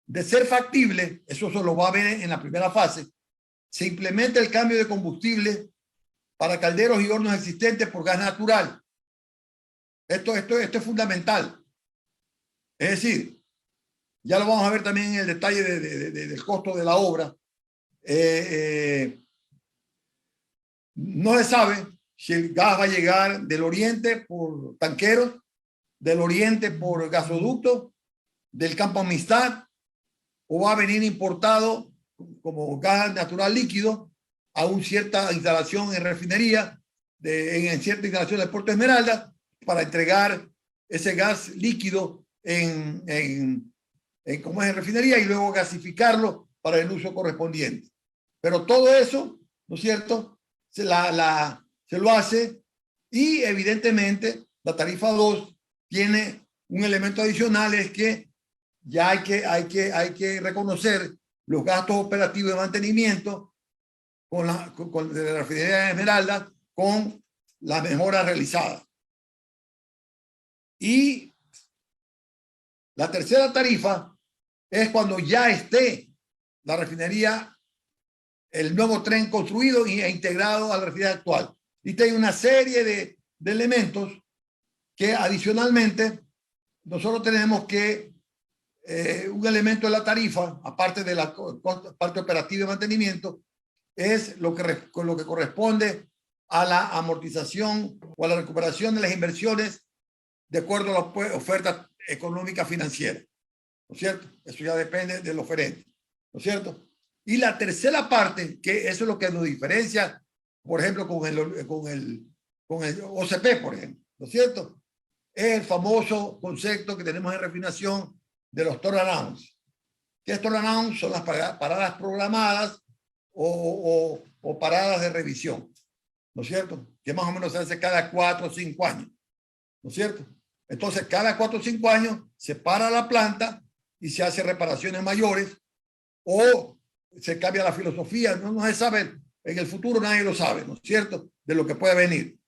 Speaker 3: De ser factible, eso se lo va a ver en la primera fase, se implementa el cambio de combustible para calderos y hornos existentes por gas natural. Esto es fundamental. Es decir, ya lo vamos a ver también en el detalle del costo de la obra. No se sabe si el gas va a llegar del oriente por tanqueros, del oriente por gasoductos, del Campo Amistad, o va a venir importado como gas natural líquido a una cierta instalación en refinería, en cierta instalación del Puerto Esmeralda, para entregar ese gas líquido como es en refinería y luego gasificarlo para el uso correspondiente. Pero todo eso, ¿no es cierto?, se lo hace, y evidentemente la tarifa 2 tiene un elemento adicional, es que ya hay que reconocer los gastos operativos de mantenimiento con la refinería de Esmeralda, con la mejora realizada. Y la tercera tarifa es cuando ya esté la refinería, el nuevo tren construido e integrado a la refinería actual. Y tiene una serie de elementos que adicionalmente nosotros tenemos que un elemento de la tarifa, aparte de la parte operativa de mantenimiento, es lo que corresponde a la amortización o a la recuperación de las inversiones de acuerdo a la oferta económica financiera, ¿no es cierto? Eso ya depende del oferente, ¿no es cierto? Y la tercera parte, que eso es lo que nos diferencia, por ejemplo, con el OCP, por ejemplo, ¿no es cierto? Es el famoso concepto que tenemos en refinación de los turnarounds. ¿Qué es turnaround? Son las paradas programadas o paradas de revisión, ¿no es cierto? Que más o menos se hace cada 4 o 5 años, ¿no es cierto? Entonces, cada 4 o 5 años se para la planta y se hace reparaciones mayores o se cambia la filosofía. No se sabe, en el futuro nadie lo sabe, ¿no es cierto? De lo que puede venir.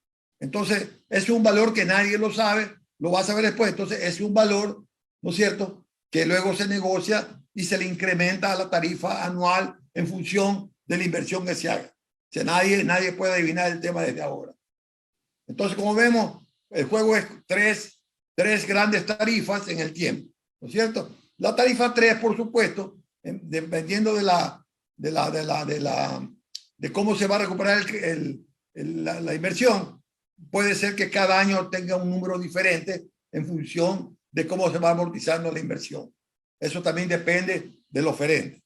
Speaker 3: Entonces, es un valor que nadie lo sabe, lo va a saber después. Entonces, es un valor, ¿no es cierto?, que luego se negocia y se le incrementa a la tarifa anual en función de la inversión que se haga. O sea, nadie puede adivinar el tema desde ahora. Entonces, como vemos, el juego es tres grandes tarifas en el tiempo, ¿no es cierto? La tarifa 3, por supuesto, dependiendo de cómo se va a recuperar la inversión, puede ser que cada año tenga un número diferente en función de cómo se va amortizando la inversión. Eso también depende del oferente.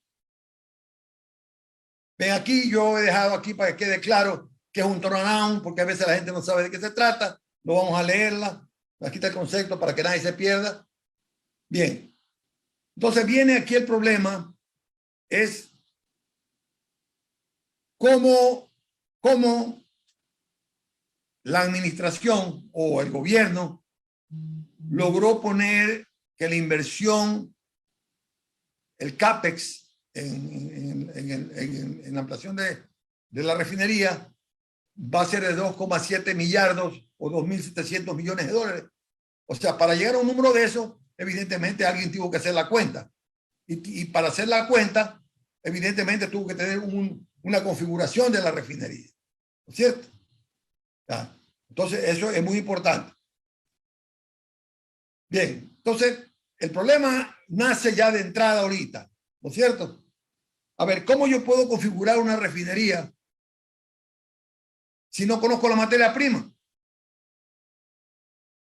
Speaker 3: Ven aquí, yo he dejado aquí para que quede claro que es un turnaround, porque a veces la gente no sabe de qué se trata. Lo vamos a leerla. Aquí está el concepto para que nadie se pierda. Bien. Entonces viene aquí el problema, es cómo la administración o el gobierno logró poner que la inversión, el CAPEX en la ampliación de la refinería va a ser de 2,7 millardos o 2.700 millones de dólares. O sea, para llegar a un número de eso, evidentemente alguien tuvo que hacer la cuenta. Y para hacer la cuenta, evidentemente tuvo que tener una configuración de la refinería. ¿No es cierto? ¿Ya? Entonces, eso es muy importante. Bien, entonces, el problema nace ya de entrada ahorita, ¿no es cierto? A ver, ¿cómo yo puedo configurar una refinería si no conozco la materia prima?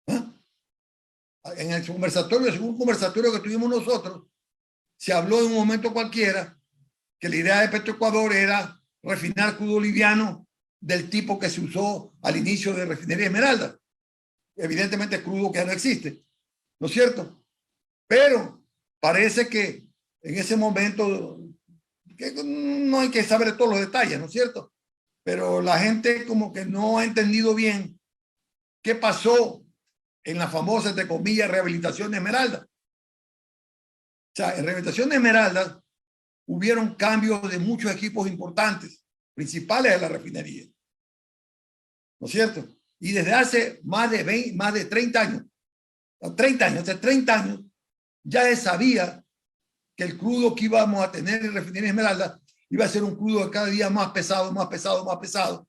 Speaker 3: ¿Ah? En el conversatorio, el segundo conversatorio que tuvimos nosotros, se habló en un momento cualquiera que la idea de Petroecuador era refinar crudo liviano del tipo que se usó al inicio de Refinería Esmeralda. Evidentemente crudo que ya no existe, ¿no es cierto? Pero parece que en ese momento, que no hay que saber todos los detalles, ¿no es cierto? Pero la gente como que no ha entendido bien qué pasó en la famosa, entre comillas, rehabilitación de Esmeralda. O sea, en rehabilitación de Esmeralda hubieron cambios de muchos equipos importantes, principales de la refinería, ¿no es cierto? Y desde hace más de 30 años, hace 30 años, ya se sabía que el crudo que íbamos a tener en Refinería Esmeralda iba a ser un crudo cada día más pesado, más pesado, más pesado.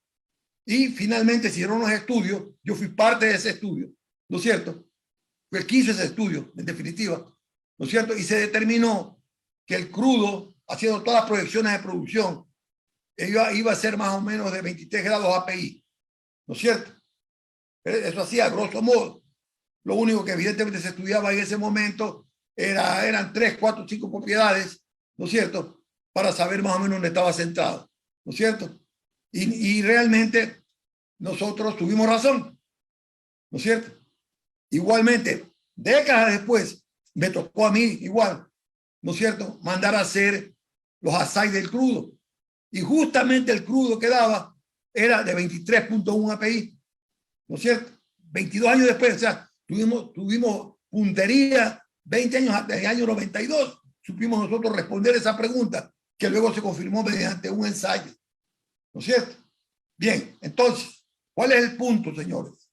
Speaker 3: Y finalmente se hicieron los estudios, yo fui parte de ese estudio, ¿no es cierto? Fue el que hizo ese estudio, en definitiva, ¿no es cierto? Y se determinó que el crudo, haciendo todas las proyecciones de producción, iba a ser más o menos de 23 grados API, ¿no es cierto? Eso hacía, grosso modo. Lo único que evidentemente se estudiaba en ese momento eran 3, 4, 5 propiedades, ¿no es cierto? Para saber más o menos dónde estaba centrado, ¿no es cierto? Y realmente nosotros tuvimos razón, ¿no es cierto? Igualmente, décadas después, me tocó a mí igual, ¿no es cierto?, mandar a hacer los assays del crudo. Y justamente el crudo que daba era de 23.1 API, ¿no es cierto? 22 años después, o sea, tuvimos puntería 20 años antes, del año 92, supimos nosotros responder esa pregunta, que luego se confirmó mediante un ensayo, ¿no es cierto? Bien, entonces, ¿cuál es el punto, señores?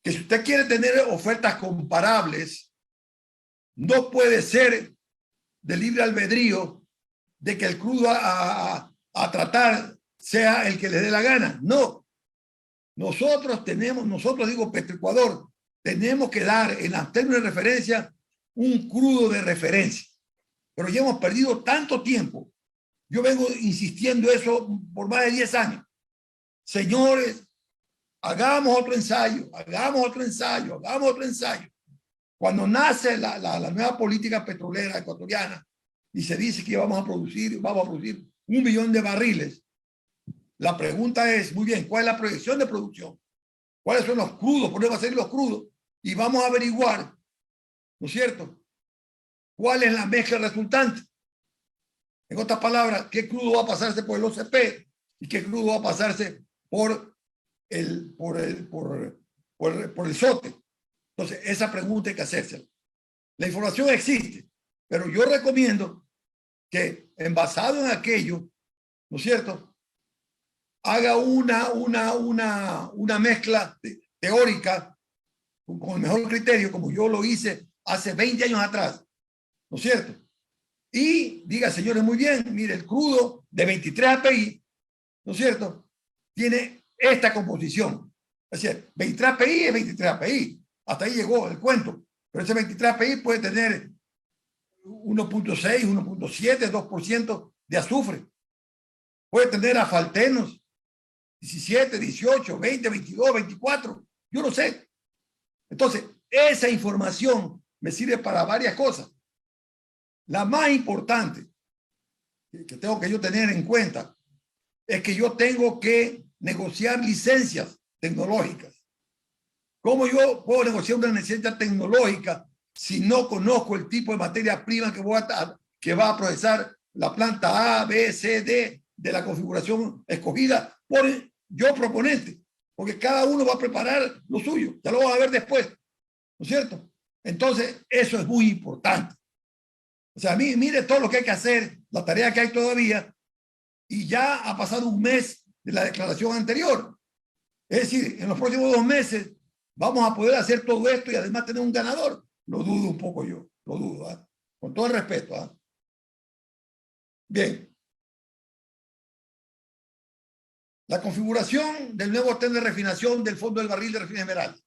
Speaker 3: Que si usted quiere tener ofertas comparables, no puede ser de libre albedrío de que el crudo a tratar sea el que le dé la gana. No. Nosotros digo Petroecuador, tenemos que dar en los términos de referencia un crudo de referencia. Pero ya hemos perdido tanto tiempo. Yo vengo insistiendo eso por más de 10 años. Señores, hagamos otro ensayo. Cuando nace la nueva política petrolera ecuatoriana, y se dice que vamos a producir 1 millón de barriles. La pregunta es, muy bien, ¿cuál es la proyección de producción? ¿Cuáles son los crudos? ¿Por qué van a ser los crudos? Y vamos a averiguar, ¿no es cierto?, cuál es la mezcla resultante. En otras palabras, ¿qué crudo va a pasarse por el OCP y qué crudo va a pasarse por el SOTE? Entonces, esa pregunta hay que hacerse. La información existe, pero yo recomiendo que, basado en aquello, ¿no es cierto?, haga una mezcla teórica con el mejor criterio, como yo lo hice hace 20 años atrás, ¿no es cierto? Y diga, señores, muy bien, mire, el crudo de 23 API, ¿no es cierto?, tiene esta composición. Es decir, 23 API es 23 API. Hasta ahí llegó el cuento. Pero ese 23 API puede tener 1.6, 1.7, 2% de azufre. Puede tener asfaltenos 17, 18, 20, 22, 24. Yo no sé. Entonces, esa información me sirve para varias cosas. La más importante que tengo que yo tener en cuenta es que yo tengo que negociar licencias tecnológicas. ¿Cómo yo puedo negociar una licencia tecnológica si no conozco el tipo de materia prima que va a procesar la planta A, B, C, D de la configuración escogida por yo proponente? Porque cada uno va a preparar lo suyo. Ya lo vamos a ver después, ¿no es cierto? Entonces, eso es muy importante. O sea, mire todo lo que hay que hacer, la tarea que hay todavía, y ya ha pasado un mes de la declaración anterior. Es decir, en los próximos 2 meses vamos a poder hacer todo esto y además tener un ganador. Lo dudo un poco yo, lo dudo, ¿eh? Con todo el respeto. ¿Eh? Bien. La configuración del nuevo tren de refinación del fondo del barril de Refinería Esmeralda.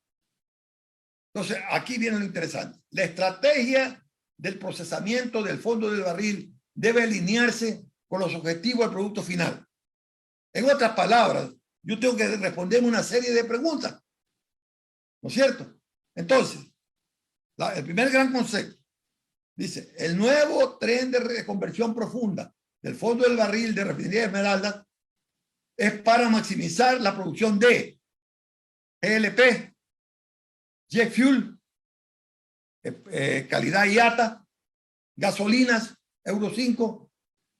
Speaker 3: Entonces, aquí viene lo interesante. La estrategia del procesamiento del fondo del barril debe alinearse con los objetivos del producto final. En otras palabras, yo tengo que responderme una serie de preguntas, ¿no es cierto? Entonces, el primer gran concepto dice, el nuevo tren de reconversión profunda del fondo del barril de Refinería Esmeralda es para maximizar la producción de GLP, jet fuel, calidad IATA, gasolinas Euro 5,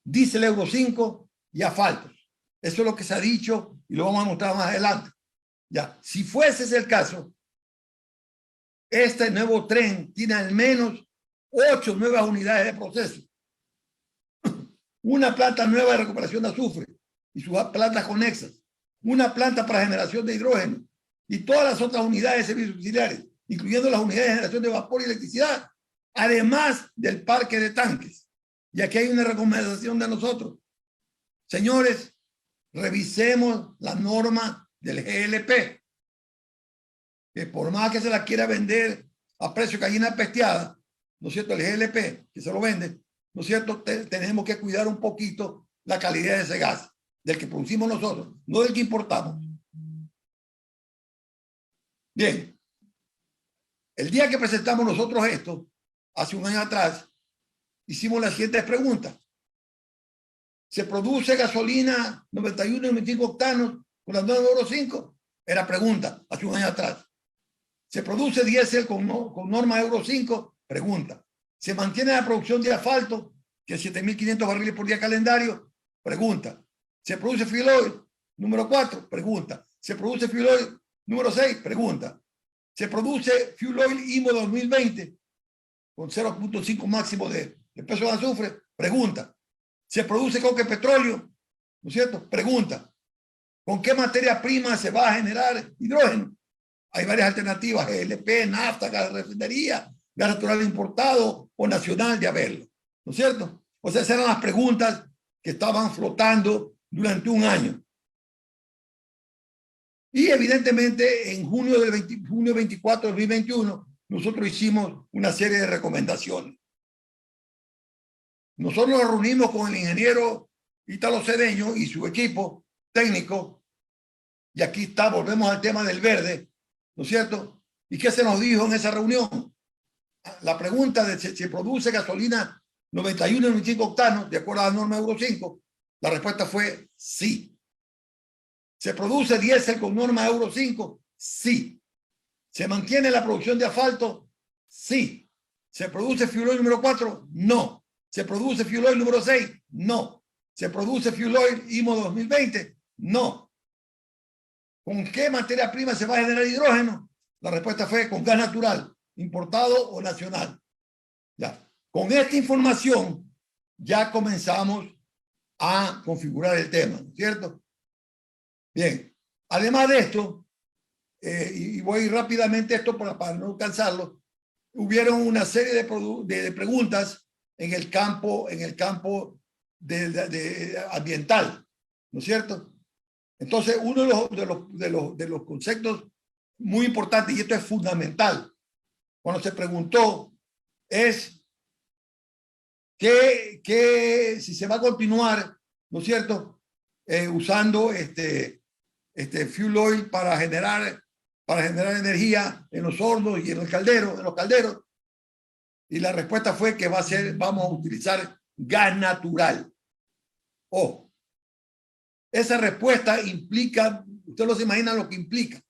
Speaker 3: diésel Euro 5 y asfaltos. Eso es lo que se ha dicho y lo vamos a mostrar más adelante. Ya, si fuese ese el caso, este nuevo tren tiene al menos 8 nuevas unidades de proceso, una planta nueva de recuperación de azufre y sus plantas conexas, una planta para generación de hidrógeno y todas las otras unidades de servicios auxiliares, incluyendo las unidades de generación de vapor y electricidad, además del parque de tanques. Y aquí hay una recomendación de nosotros. Señores, revisemos la norma del GLP, que por más que se la quiera vender a precio de gallina pesteada, ¿no es cierto?, el GLP, que se lo vende, ¿no es cierto?, tenemos que cuidar un poquito la calidad de ese gas, del que producimos nosotros, no del que importamos. Bien, el día que presentamos nosotros esto, hace un año atrás, hicimos las siguientes preguntas. ¿Se produce gasolina 91 y 95 octanos con la norma Euro 5? Era pregunta, hace un año atrás. ¿Se produce diésel con norma Euro 5? Pregunta. ¿Se mantiene la producción de asfalto, que es 7.500 barriles por día calendario? Pregunta. ¿Se produce fuel oil? Número 4, pregunta. ¿Se produce fuel oil? Número 6, pregunta. ¿Se produce fuel oil IMO 2020 con 0.5 máximo de peso de azufre? Pregunta. ¿Se produce coque petróleo? ¿No es cierto? Pregunta. ¿Con qué materia prima se va a generar hidrógeno? Hay varias alternativas, GLP, nafta, gas de refinería, gas natural importado o nacional de haberlo. ¿No es cierto? O sea, esas eran las preguntas que estaban flotando durante un año. Y evidentemente en junio 24 de 2021 nosotros hicimos una serie de recomendaciones. Nosotros nos reunimos con el ingeniero Ítalo Cedeño y su equipo técnico, y aquí está, volvemos al tema del verde, ¿no es cierto? ¿Y qué se nos dijo en esa reunión? La pregunta de si se produce gasolina 91 y 95 octanos, de acuerdo a la norma Euro 5? La respuesta fue sí. ¿Se produce diésel con norma Euro 5? Sí. ¿Se mantiene la producción de asfalto? Sí. ¿Se produce fuel oil número 4? No. ¿Se produce fuel oil número 6? No. ¿Se produce fuel oil IMO 2020? No. ¿Con qué materia prima se va a generar hidrógeno? La respuesta fue con gas natural, importado o nacional. Ya. Con esta información ya comenzamos a configurar el tema, ¿no es cierto? Bien. Además de esto, y voy rápidamente a esto para no cansarlo, hubieron una serie de preguntas en el campo ambiental, ¿no es cierto? Entonces, uno de los conceptos muy importantes, y esto es fundamental, cuando se preguntó, es que si se va a continuar, ¿no es cierto?, usando fuel oil para generar energía en los hornos y en los calderos. Y la respuesta fue que vamos a utilizar gas natural. Esa respuesta implica, usted no se imagina lo que implica.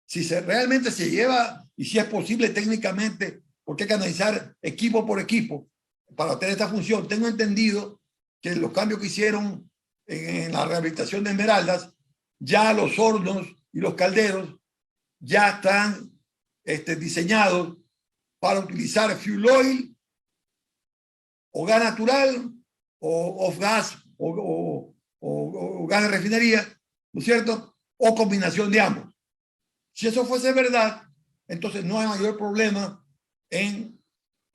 Speaker 3: Si realmente se lleva y si es posible técnicamente, porque hay que analizar equipo por equipo para obtener esta función. Tengo entendido que los cambios que hicieron en la rehabilitación de Esmeraldas, ya los hornos y los calderos ya están diseñados para utilizar fuel oil o gas natural o off-gas o gas de refinería, ¿no es cierto? O combinación de ambos. Si eso fuese verdad, entonces no hay mayor problema en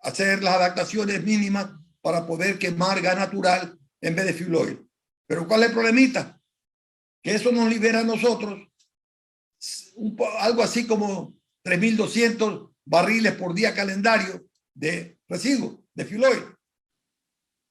Speaker 3: hacer las adaptaciones mínimas para poder quemar gas natural en vez de fuel oil. Pero ¿cuál es el problemita? Que eso nos libera a nosotros algo así como 3.200 barriles por día calendario de residuos de fuel oil,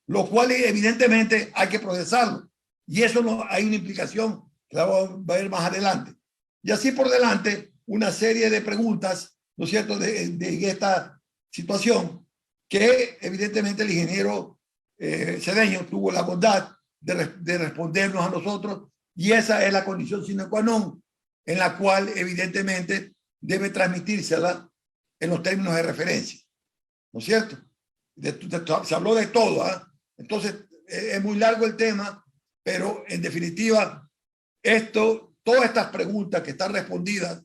Speaker 3: lo cual evidentemente hay que procesarlo. Y eso hay una implicación que la vamos a ver más adelante. Y así por delante, una serie de preguntas, ¿no es cierto?, de esta situación que evidentemente el ingeniero Cedeño tuvo la bondad de respondernos a nosotros, y esa es la condición sine qua non en la cual evidentemente debe transmitírsela en los términos de referencia, ¿no es cierto? Se habló de todo, ¿eh? Entonces es muy largo el tema, pero en definitiva todas estas preguntas que están respondidas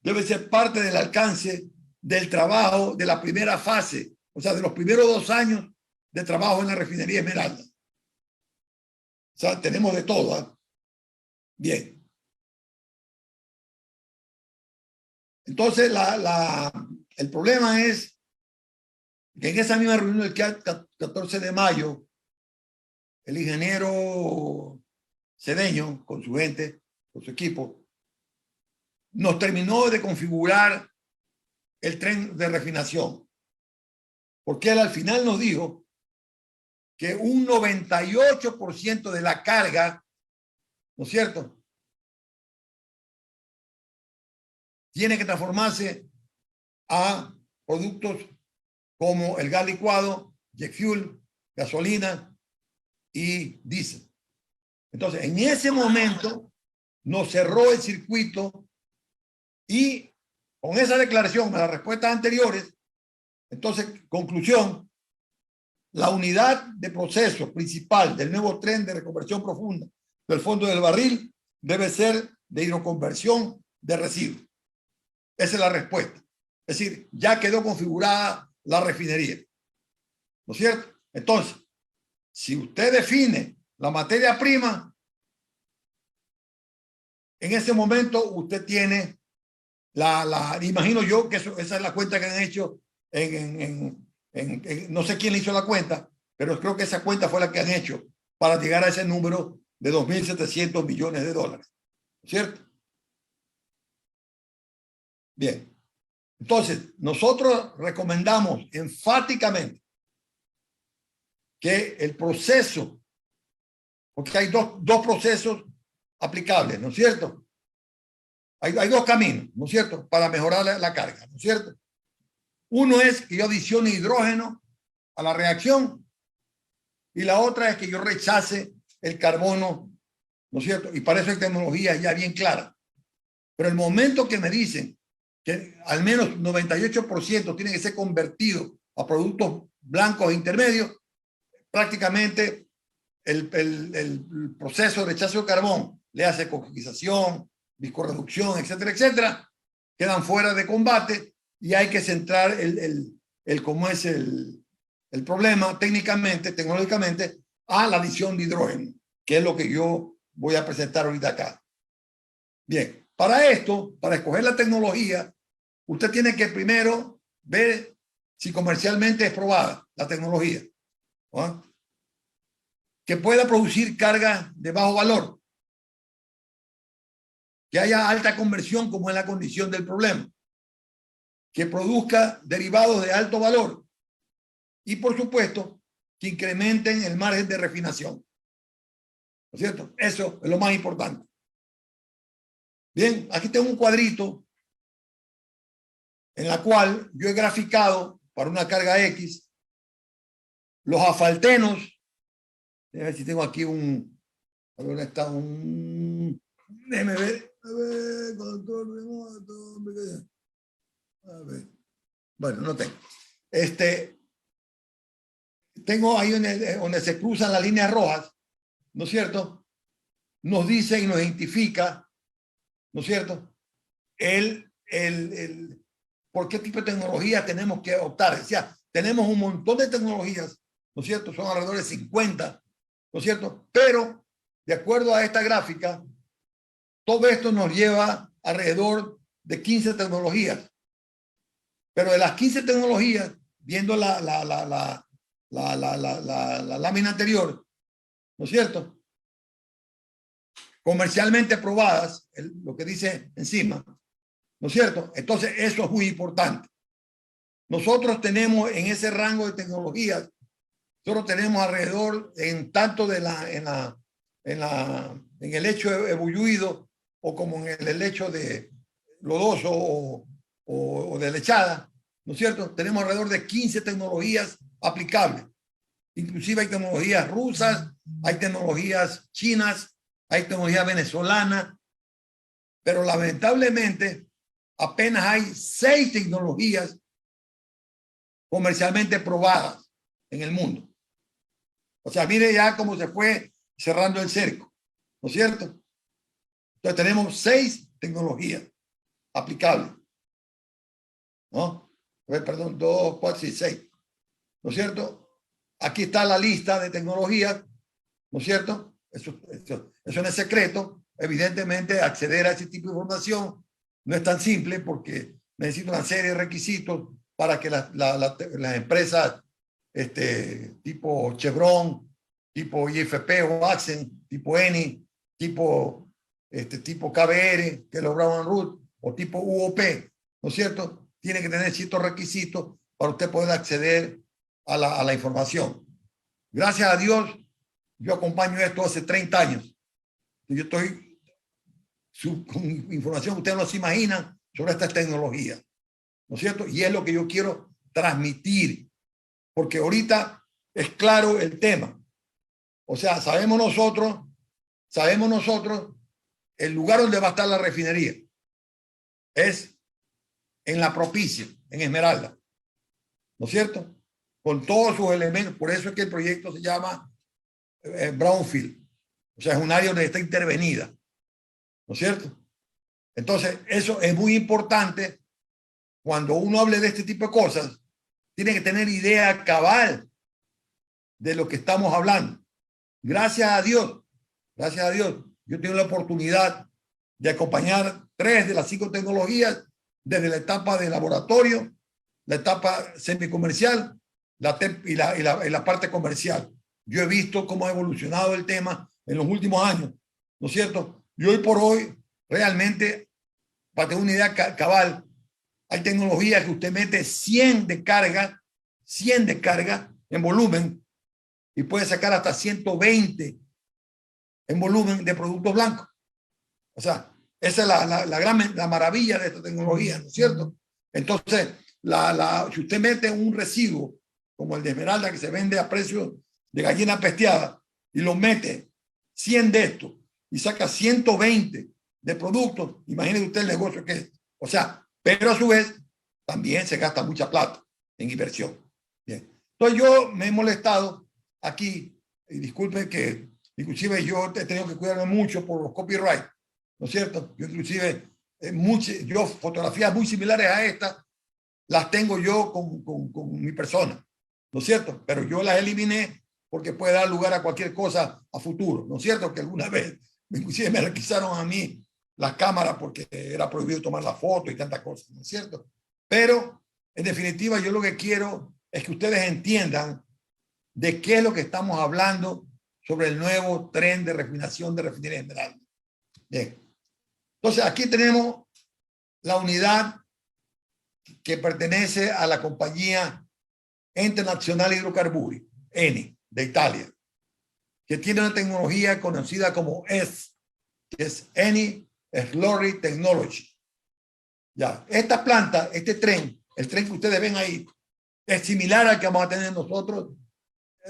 Speaker 3: deben ser parte del alcance del trabajo de la primera fase, o sea, de los primeros 2 años de trabajo en la refinería Esmeralda. O sea, tenemos de todo, ¿eh? Bien. Entonces, el problema es que en esa misma reunión del 14 de mayo, el ingeniero Cedeño, con su gente, con su equipo, nos terminó de configurar el tren de refinación. Porque él al final nos dijo que un 98% de la carga, ¿no es cierto?, tiene que transformarse a productos como el gas licuado, jet fuel, gasolina y diésel. Entonces, en ese momento nos cerró el circuito, y con esa declaración, a las respuestas anteriores, entonces, conclusión, la unidad de proceso principal del nuevo tren de reconversión profunda del fondo del barril debe ser de hidroconversión de residuos. Esa es la respuesta. Es decir, ya quedó configurada la refinería, ¿no es cierto? Entonces, si usted define la materia prima, en ese momento usted tiene imagino yo que esa es la cuenta que han hecho no sé quién le hizo la cuenta, pero creo que esa cuenta fue la que han hecho para llegar a ese número de 2.700 millones de dólares, ¿cierto? Bien. Entonces, nosotros recomendamos enfáticamente que el proceso, porque hay dos procesos aplicables, ¿no es cierto? Hay 2 caminos, ¿no es cierto?, para mejorar la carga, ¿no es cierto? Uno es que yo adicione hidrógeno a la reacción, y la otra es que yo rechace el carbono, ¿no es cierto? Y para eso hay tecnología ya bien clara. Pero el momento que me dicen que al menos 98% tiene que ser convertido a productos blancos e intermedios, prácticamente el proceso de rechazo de carbón, le hace coquización, viscorreducción, etcétera, etcétera, quedan fuera de combate y hay que centrar cómo es el problema técnicamente, tecnológicamente, a la adición de hidrógeno, que es lo que yo voy a presentar ahorita acá. Bien, para esto, para escoger la tecnología, usted tiene que primero ver si comercialmente es probada la tecnología, ¿no? Que pueda producir cargas de bajo valor, que haya alta conversión como es la condición del problema, que produzca derivados de alto valor y, por supuesto, que incrementen el margen de refinación. ¿No es cierto? Eso es lo más importante. Bien, aquí tengo un cuadrito en la cual yo he graficado para una carga X los asfaltenos. Déjame ver si tengo aquí un... A ver, está un... Déjeme ver. A ver, control remoto. A ver. Bueno, no tengo. Tengo ahí donde se cruzan las líneas rojas, ¿no es cierto? Nos dice y nos identifica, ¿no es cierto? ¿Por qué tipo de tecnología tenemos que optar? O sea, tenemos un montón de tecnologías, ¿no es cierto? Son alrededor de 50, ¿no es cierto? Pero, de acuerdo a esta gráfica, todo esto nos lleva alrededor de 15 tecnologías. Pero de las 15 tecnologías, viendo la lámina anterior, ¿no es cierto? Comercialmente probadas, lo que dice encima, ¿no es cierto? Entonces, eso es muy importante. Nosotros tenemos en ese rango de tecnologías, nosotros tenemos alrededor, en tanto en el lecho ebullido o como en el lecho de lodoso o de lechada, ¿no es cierto? Tenemos alrededor de 15 tecnologías aplicables. Inclusive hay tecnologías rusas, hay tecnologías chinas, hay tecnología venezolana, pero lamentablemente apenas hay 6 tecnologías comercialmente probadas en el mundo. O sea, mire ya cómo se fue cerrando el cerco, ¿no es cierto? Entonces tenemos 6 tecnologías aplicables, ¿no? Perdón, 2, 4 y 6, ¿no es cierto? Aquí está la lista de tecnologías, ¿no es cierto? Eso no es secreto. Evidentemente, acceder a ese tipo de información no es tan simple porque necesito una serie de requisitos para que las empresas tipo Chevron, tipo IFP o Accent, tipo Eni, tipo KBR, que lo Brown Root, o tipo UOP, ¿no es cierto? Tiene que tener ciertos requisitos para usted poder acceder a la información. Gracias a Dios, yo acompaño esto hace 30 años. Yo estoy con información que ustedes no se imaginan sobre estas tecnologías, ¿no es cierto? Y es lo que yo quiero transmitir, porque ahorita es claro el tema. O sea, sabemos nosotros el lugar donde va a estar la refinería. Es en La Propicia, en Esmeralda, ¿no es cierto? Con todos sus elementos. Por eso es que el proyecto se llama Brownfield. O sea, es un área donde está intervenida, ¿no es cierto? Entonces, eso es muy importante. Cuando uno hable de este tipo de cosas, tiene que tener idea cabal de lo que estamos hablando. Gracias a Dios, yo tengo la oportunidad de acompañar 3 de las 5 tecnologías desde la etapa de laboratorio, la etapa semicomercial y la parte comercial. Yo he visto cómo ha evolucionado el tema en los últimos años, ¿no es cierto? Y hoy por hoy, realmente, para tener una idea cabal, hay tecnologías que usted mete 100 de carga en volumen y puede sacar hasta 120 en volumen de productos blancos. O sea, esa es la maravilla de esta tecnología, ¿no es cierto? Entonces, si usted mete un residuo como el de Esmeralda, que se vende a precio de gallina pesteada, y lo mete 100 de estos y saca 120 de productos, imagínese usted el negocio que es. O sea, pero a su vez también se gasta mucha plata en inversión. Bien. Entonces yo me he molestado aquí, y disculpen que inclusive yo he tenido que cuidarme mucho por los copyright, ¿no es cierto? Yo inclusive, yo fotografías muy similares a estas las tengo yo con mi persona, ¿no es cierto? Pero yo las eliminé porque puede dar lugar a cualquier cosa a futuro, ¿no es cierto? Que alguna vez, inclusive me requisaron a mí las cámaras porque era prohibido tomar la foto y tantas cosas, ¿no es cierto? Pero, en definitiva, yo lo que quiero es que ustedes entiendan de qué es lo que estamos hablando sobre el nuevo tren de refinación de Refinería Esmeralda. Bien. Entonces, aquí tenemos la unidad que pertenece a la compañía Ente Nazionale Idrocarburi, ENI, de Italia, que tiene una tecnología conocida como ES, que es Eni Slurry Technology. Ya, esta planta, este tren, el tren que ustedes ven ahí, es similar al que vamos a tener nosotros.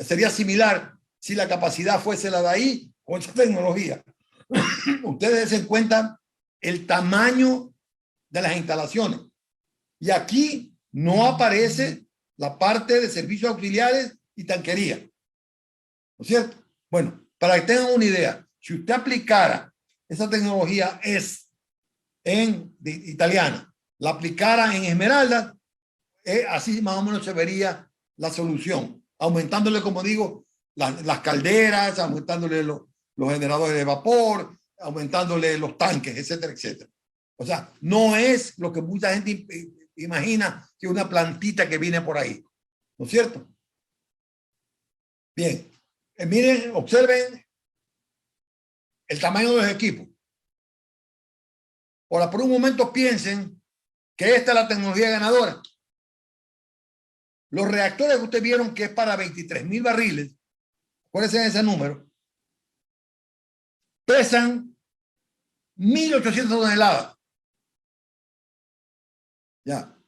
Speaker 3: Sería similar si la capacidad fuese la de ahí con esa tecnología. Ustedes se cuenta el tamaño de las instalaciones. Y aquí no aparece la parte de servicios auxiliares y tanquería. ¿No es cierto? Bueno, para que tengan una idea, si usted aplicara esa tecnología italiana, la aplicara en Esmeralda, así más o menos se vería la solución, aumentándole, como digo, las calderas, aumentándole los generadores de vapor, aumentándole los tanques, etcétera, etcétera. O sea, no es lo que mucha gente imagina que una plantita que viene por ahí, ¿no es cierto? Bien, miren, observen el tamaño de los equipos. Ahora, por un momento piensen que esta es la tecnología ganadora. Los reactores que ustedes vieron que es para 23,000 barriles, acuérdense de ese número, pesan 1.800 toneladas. Ya.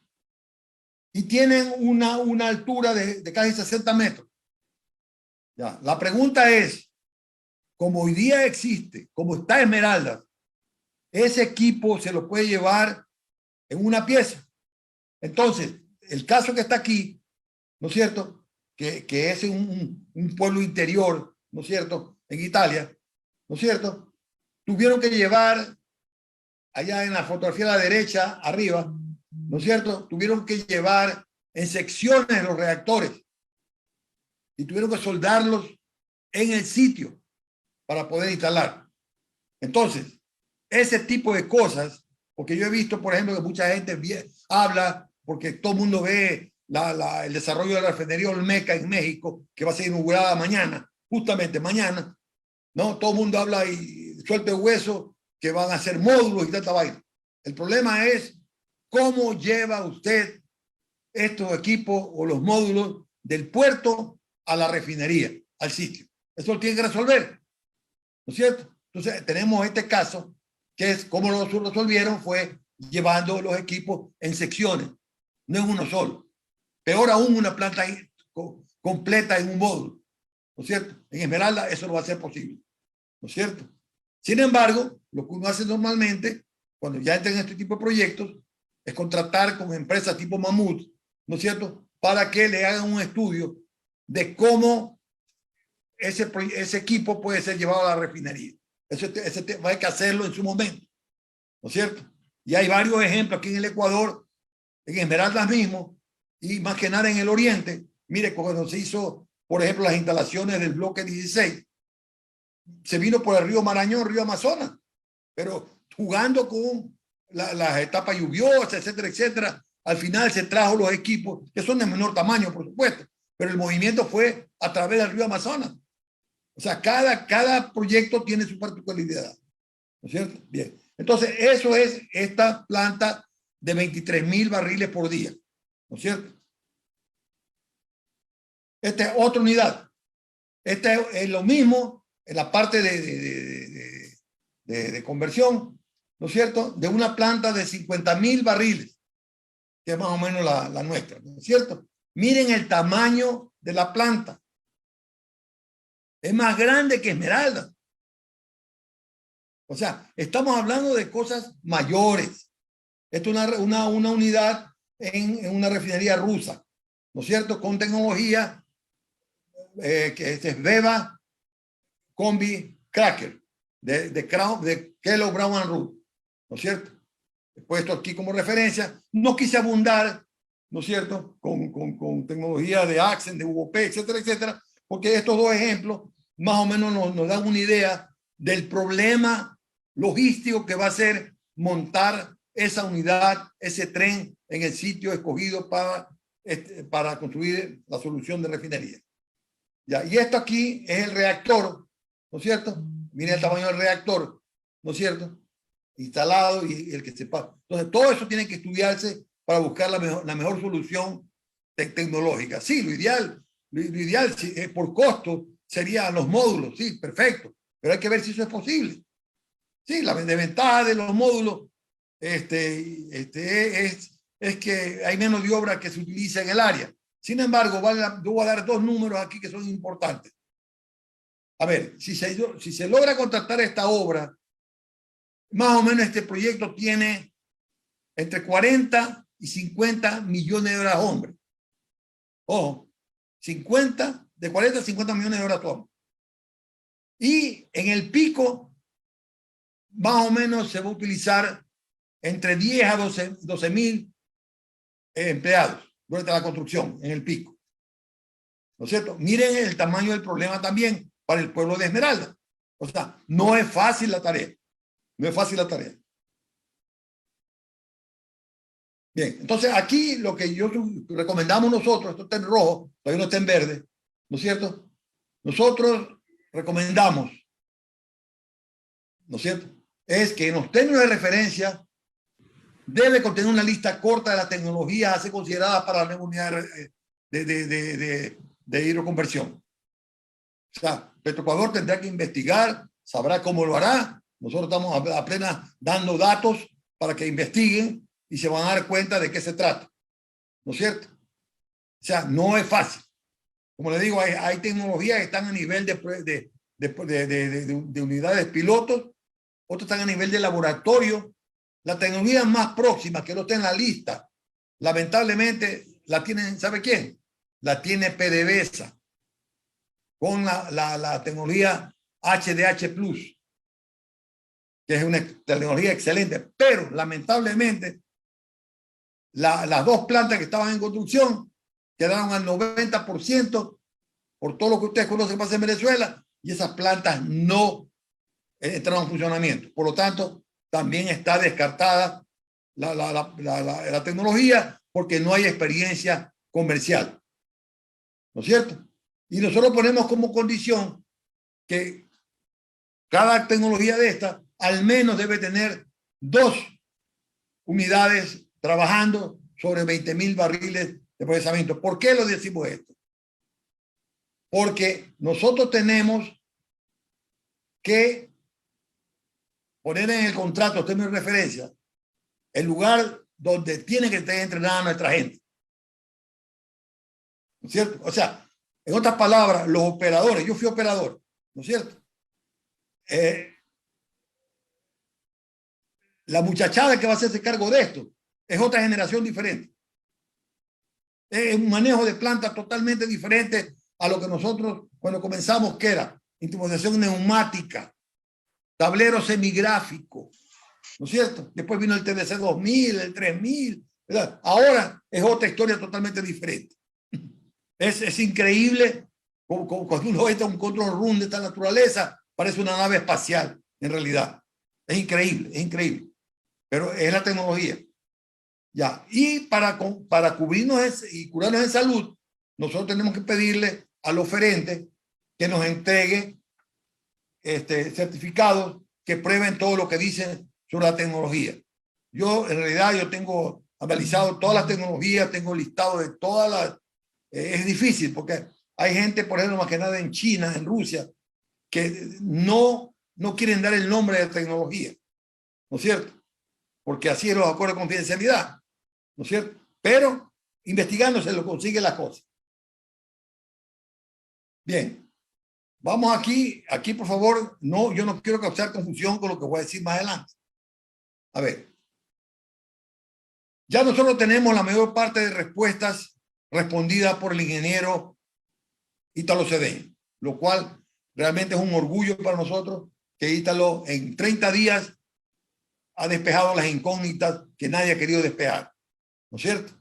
Speaker 3: Y tienen una altura de casi 60 metros. Ya. La pregunta es, como hoy día existe, como está Esmeralda, ese equipo se lo puede llevar en una pieza. Entonces, el caso que está aquí, ¿no es cierto? Que es un pueblo interior, ¿no es cierto? En Italia, ¿no es cierto? Tuvieron que llevar, allá en la fotografía a la derecha, arriba, ¿no es cierto? Tuvieron que llevar en secciones los reactores y tuvieron que soldarlos en el sitio para poder instalar. Entonces, ese tipo de cosas, porque yo he visto, por ejemplo, que mucha gente habla, porque todo el mundo ve el desarrollo de la refinería Olmeca en México, que va a ser inaugurada mañana, justamente mañana, ¿no? Todo el mundo habla y suelta el hueso que van a hacer módulos y tanta vaina. El problema es cómo lleva usted estos equipos o los módulos del puerto a la refinería, al sitio. Eso lo tiene que resolver, ¿no es cierto? Entonces tenemos este caso, que es cómo lo resolvieron, fue llevando los equipos en secciones, no en uno solo. Peor aún, una planta completa en un módulo, ¿no es cierto? En Esmeralda eso no va a ser posible, ¿no es cierto? Sin embargo, lo que uno hace normalmente, cuando ya entra en este tipo de proyectos, es contratar con empresas tipo Mamut, ¿no es cierto?, para que le hagan un estudio de cómo ese equipo puede ser llevado a la refinería. Eso hay que hacerlo en su momento, ¿no es cierto? Y hay varios ejemplos aquí en el Ecuador, en Esmeraldas mismo, y más que nada en el oriente. Mire, cuando se hizo, por ejemplo, las instalaciones del bloque 16, se vino por el río Marañón, río Amazonas, pero jugando con las etapas lluviosas, etcétera, etcétera. Al final se trajo los equipos, que son de menor tamaño, por supuesto, pero el movimiento fue a través del río Amazonas. O sea, cada proyecto tiene su particularidad, ¿no es cierto? Bien. Entonces, eso es esta planta de 23,000 barriles por día, ¿no es cierto? Esta es otra unidad. Esta es lo mismo en la parte de conversión, ¿no es cierto? De una planta de 50,000 barriles, que es más o menos la nuestra, ¿no es cierto? Miren el tamaño de la planta. Es más grande que Esmeralda. O sea, estamos hablando de cosas mayores. Esto es una unidad en una refinería rusa, ¿no es cierto? Con tecnología que es Beba Combi Cracker de Kellogg Brown and Root, ¿no es cierto? He puesto aquí como referencia. No quise abundar, ¿no es cierto?, con tecnología de Axen, de UOP, etcétera, etcétera, porque estos dos ejemplos más o menos nos dan una idea del problema logístico que va a ser montar esa unidad, ese tren en el sitio escogido para construir la solución de refinería. Ya, y esto aquí es el reactor, ¿no es cierto? Miren el tamaño del reactor, ¿no es cierto? Instalado y el que se pasa. Entonces, todo eso tiene que estudiarse para buscar la mejor solución tecnológica. Sí, lo ideal por costo sería los módulos, sí, perfecto, pero hay que ver si eso es posible. Sí, la desventaja de los módulos es que hay menos de obra que se utiliza en el área. Sin embargo, yo voy a dar dos números aquí que son importantes. A ver, si se logra contratar esta obra, más o menos este proyecto tiene entre 40 y 50 millones de horas hombre. Ojo, de 40 a 50 millones de horas hombre. Y en el pico, más o menos se va a utilizar entre 10 a 12 mil empleados durante la construcción en el pico. ¿No es cierto? Miren el tamaño del problema también para el pueblo de Esmeralda. O sea, no es fácil la tarea. No es fácil la tarea. Bien, entonces aquí lo que yo recomendamos nosotros, esto está en rojo, todavía no está en verde, ¿no es cierto? Nosotros recomendamos, ¿no es cierto?, es que en los términos de referencia debe contener una lista corta de las tecnologías a ser consideradas para la unidad de hidroconversión. O sea, Petroecuador tendrá que investigar, sabrá cómo lo hará. Nosotros estamos apenas dando datos para que investiguen y se van a dar cuenta de qué se trata. ¿No es cierto? O sea, no es fácil. Como les digo, hay tecnologías que están a nivel de unidades pilotos, otras están a nivel de laboratorio. La tecnología más próxima que no está en la lista, lamentablemente, la tienen, ¿sabe quién? La tiene PDVSA con la tecnología HDH+, que es una tecnología excelente, pero lamentablemente las dos plantas que estaban en construcción quedaron al 90% por todo lo que ustedes conocen que pasa en Venezuela, y esas plantas no entraron en funcionamiento. Por lo tanto, también está descartada la tecnología porque no hay experiencia comercial. ¿No es cierto? Y nosotros ponemos como condición que cada tecnología de esta al menos debe tener 2 unidades trabajando sobre 20,000 barriles de procesamiento. ¿Por qué lo decimos esto? Porque nosotros tenemos que poner en el contrato, términos de referencia, el lugar donde tiene que estar entrenada nuestra gente. ¿No es cierto? O sea, en otras palabras, los operadores, yo fui operador, ¿no es cierto? La muchachada que va a hacerse cargo de esto es otra generación diferente. Es un manejo de planta totalmente diferente a lo que nosotros cuando comenzamos, que era instrumentación neumática, tablero semigráfico, ¿no es cierto? Después vino el TDC 2000, el 3000, ¿verdad? Ahora es otra historia totalmente diferente. Es increíble cuando uno ve un control room de esta naturaleza, parece una nave espacial en realidad. Es increíble. Pero es la tecnología. Ya. Y para cubrirnos y curarnos en salud, nosotros tenemos que pedirle al oferente que nos entregue certificados que prueben todo lo que dicen sobre la tecnología. Yo, en realidad, yo tengo analizado todas las tecnologías, tengo listado de todas las... es difícil porque hay gente, por ejemplo, más que nada en China, en Rusia, que no quieren dar el nombre de tecnología, ¿no es cierto? Porque así es los acuerdos de confidencialidad, ¿no es cierto? Pero investigando se lo consigue la cosa. Bien, vamos aquí por favor, no, yo no quiero causar confusión con lo que voy a decir más adelante. A ver, ya nosotros tenemos la mayor parte de respuestas respondidas por el ingeniero Ítalo Cedeño, lo cual realmente es un orgullo para nosotros que Ítalo en 30 días ha despejado las incógnitas que nadie ha querido despejar, ¿no es cierto?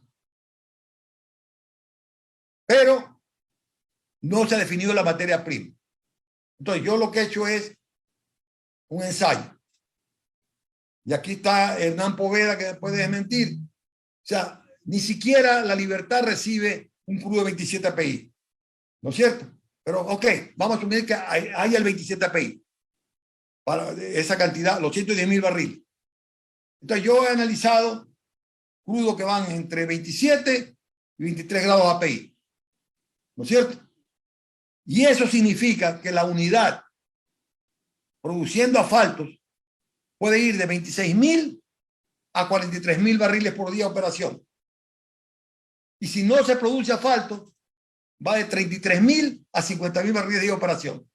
Speaker 3: Pero no se ha definido la materia prima. Entonces yo lo que he hecho es un ensayo. Y aquí está Hernán Poveda, que después de desmentir. O sea, ni siquiera la Libertad recibe un crudo de 27 API, ¿no es cierto? Pero ok, vamos a asumir que hay el 27 API para esa cantidad, los 110.000 barriles. Entonces yo he analizado crudos que van entre 27 y 23 grados API, ¿no es cierto? Y eso significa que la unidad produciendo asfaltos puede ir de 26.000 a 43.000 barriles por día de operación. Y si no se produce asfalto, va de 33.000 a 50.000 barriles de operación.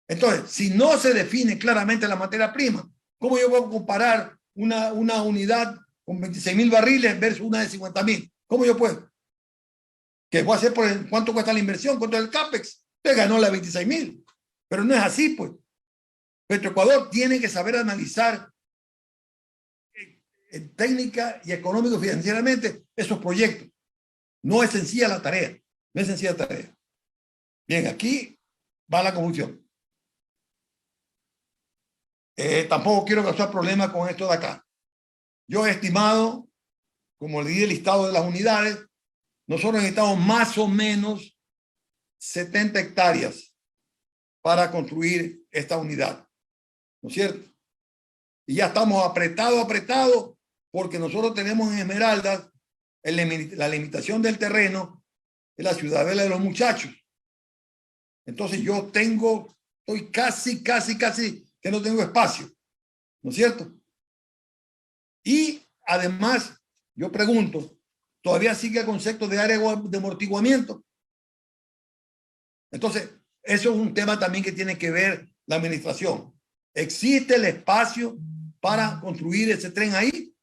Speaker 3: Entonces, si no se define claramente la materia prima, ¿cómo yo voy a comparar una unidad con 26.000 barriles versus una de 50.000? ¿Cómo yo puedo? ¿Qué voy a hacer por cuánto cuesta la inversión? ¿Cuánto es el CAPEX? Usted ganó la 26.000. Pero no es así, pues. Petroecuador tiene que saber analizar en técnica y económico financieramente esos proyectos. No es sencilla la tarea. No es sencilla la tarea. Bien, aquí va la confusión. Tampoco quiero causar problemas con esto de acá. Yo he estimado, como le di el listado de las unidades, nosotros necesitamos más o menos 70 hectáreas para construir esta unidad. ¿No es cierto? Y ya estamos apretados, porque nosotros tenemos en Esmeraldas la limitación del terreno en la Ciudadela de los Muchachos. Entonces yo estoy casi que no tengo espacio, ¿no es cierto? Y además, yo pregunto, ¿todavía sigue el concepto de área de amortiguamiento? Entonces, eso es un tema también que tiene que ver la administración. ¿Existe el espacio para construir ese tren ahí?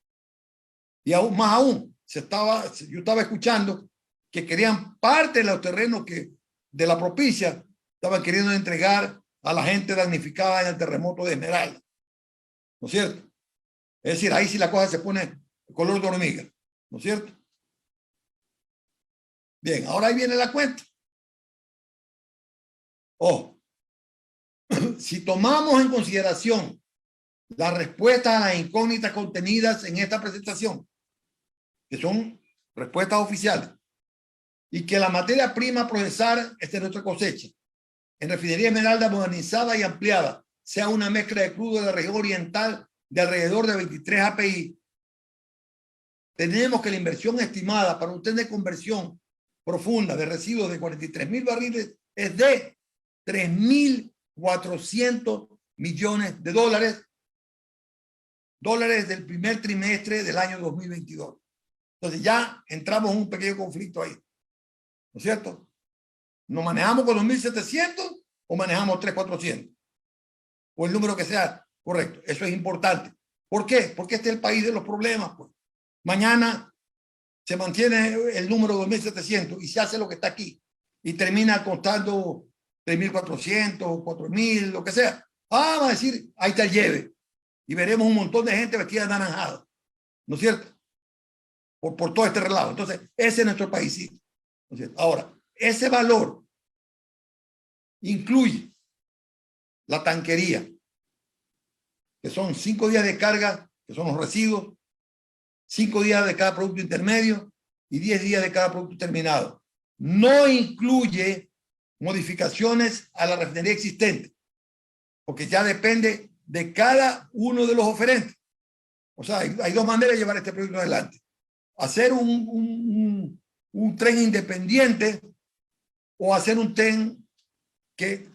Speaker 3: Y aún más aún, yo estaba escuchando que querían parte de los terrenos de la propicia estaban queriendo entregar a la gente damnificada en el terremoto de Esmeralda. ¿No es cierto? Es decir, ahí sí la cosa se pone color de hormiga. ¿No es cierto? Bien, ahora ahí viene la cuenta. Si tomamos en consideración las respuestas a las incógnitas contenidas en esta presentación, que son respuestas oficiales, y que la materia prima a procesar es de nuestra cosecha, en refinería Esmeralda modernizada y ampliada, sea una mezcla de crudo de la región oriental de alrededor de 23 API, tenemos que la inversión estimada para un tren de conversión profunda de residuos de 43.000 barriles es de 3.400 millones de dólares del primer trimestre del año 2022. Entonces ya entramos en un pequeño conflicto ahí, ¿no es cierto? ¿Nos manejamos con los 1.700 o manejamos 3.400? O el número que sea correcto. Eso es importante. ¿Por qué? Porque este es el país de los problemas, pues. Mañana se mantiene el número de 2.700 y se hace lo que está aquí y termina costando 3.400, 4.000, lo que sea. Vamos a decir, ahí está el lleve y veremos un montón de gente vestida de anaranjado, ¿no es cierto? Por todo este relajo. Entonces, ese es nuestro país. ¿No es cierto? Ahora, ese valor incluye la tanquería, que son 5 días de carga, que son los residuos, 5 días de cada producto intermedio y 10 días de cada producto terminado. No incluye modificaciones a la refinería existente, porque ya depende de cada uno de los oferentes. O sea, hay dos maneras de llevar este proyecto adelante. Hacer un tren independiente o hacer un tren que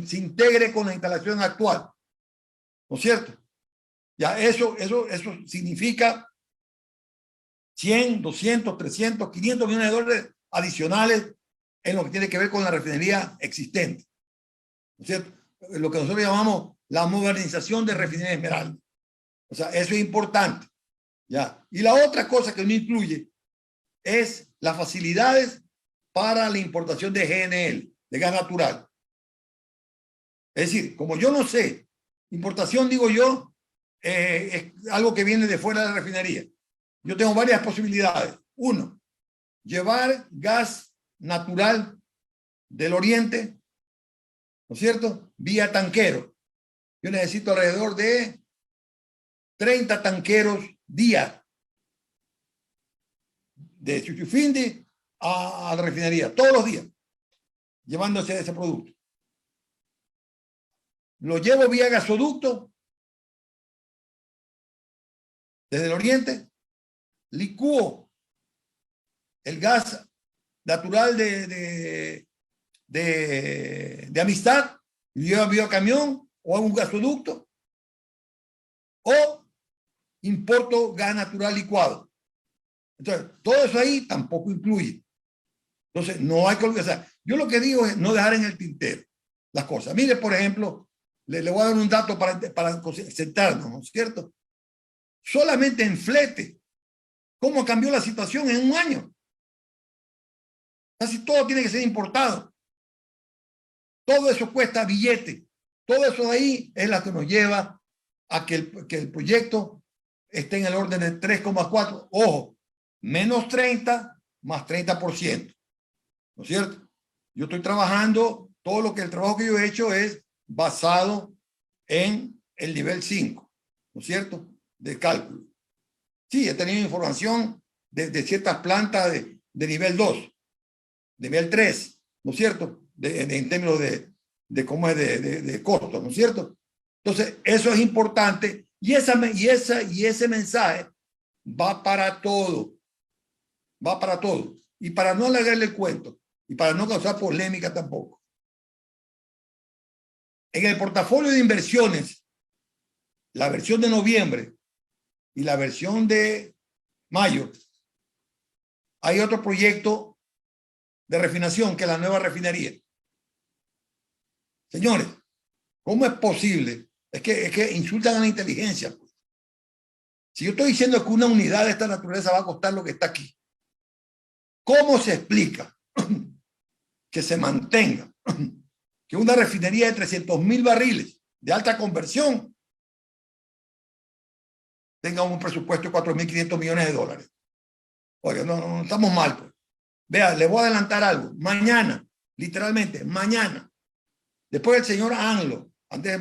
Speaker 3: se integre con la instalación actual. ¿No es cierto? Ya eso significa 100, 200, 300, 500 millones de dólares adicionales en lo que tiene que ver con la refinería existente. ¿No es cierto? Lo que nosotros llamamos la modernización de refinería Esmeralda. O sea, eso es importante. ¿Ya? Y la otra cosa que no incluye es las facilidades para la importación de GNL, de gas natural. Es decir, como yo no sé, importación, digo yo, es algo que viene de fuera de la refinería. Yo tengo varias posibilidades. Uno, llevar gas natural del oriente, ¿no es cierto?, vía tanquero. Yo necesito alrededor de 30 tanqueros día de Chuchufindi a la refinería, todos los días, llevándose ese producto. Lo llevo vía gasoducto desde el oriente, licúo el gas natural de Amistad, y llevo vía camión o hago un gasoducto, o importo gas natural licuado. Entonces, todo eso ahí tampoco incluye. Entonces, no hay que olvidar. Yo lo que digo es no dejar en el tintero las cosas. Mire, por ejemplo, le voy a dar un dato para sentarnos, ¿no es cierto? Solamente en flete, ¿cómo cambió la situación en un año? Casi todo tiene que ser importado. Todo eso cuesta billete. Todo eso de ahí es lo que nos lleva a que el proyecto esté en el orden de 3,4. Ojo, menos 30 más 30%. ¿No es cierto? Yo estoy trabajando, el trabajo que yo he hecho es basado en el nivel 5, ¿no es cierto?, de cálculo. Sí, he tenido información de ciertas plantas de nivel 2, nivel 3, ¿no es cierto?, en términos de cómo es de costo, ¿no es cierto? Entonces, eso es importante y ese mensaje va para todo. Va para todo. Y para no alargarle el cuento y para no causar polémica tampoco. En el portafolio de inversiones, la versión de noviembre y la versión de mayo, hay otro proyecto de refinación que es la nueva refinería. Señores, ¿cómo es posible? Es que insultan a la inteligencia. Si yo estoy diciendo que una unidad de esta naturaleza va a costar lo que está aquí, ¿cómo se explica que se mantenga que una refinería de 300,000 barriles de alta conversión tenga un presupuesto de 4.500 millones de dólares? Oiga, no estamos mal, pues. Vea, le voy a adelantar algo. Mañana, literalmente, mañana, después el señor AMLO, Andrés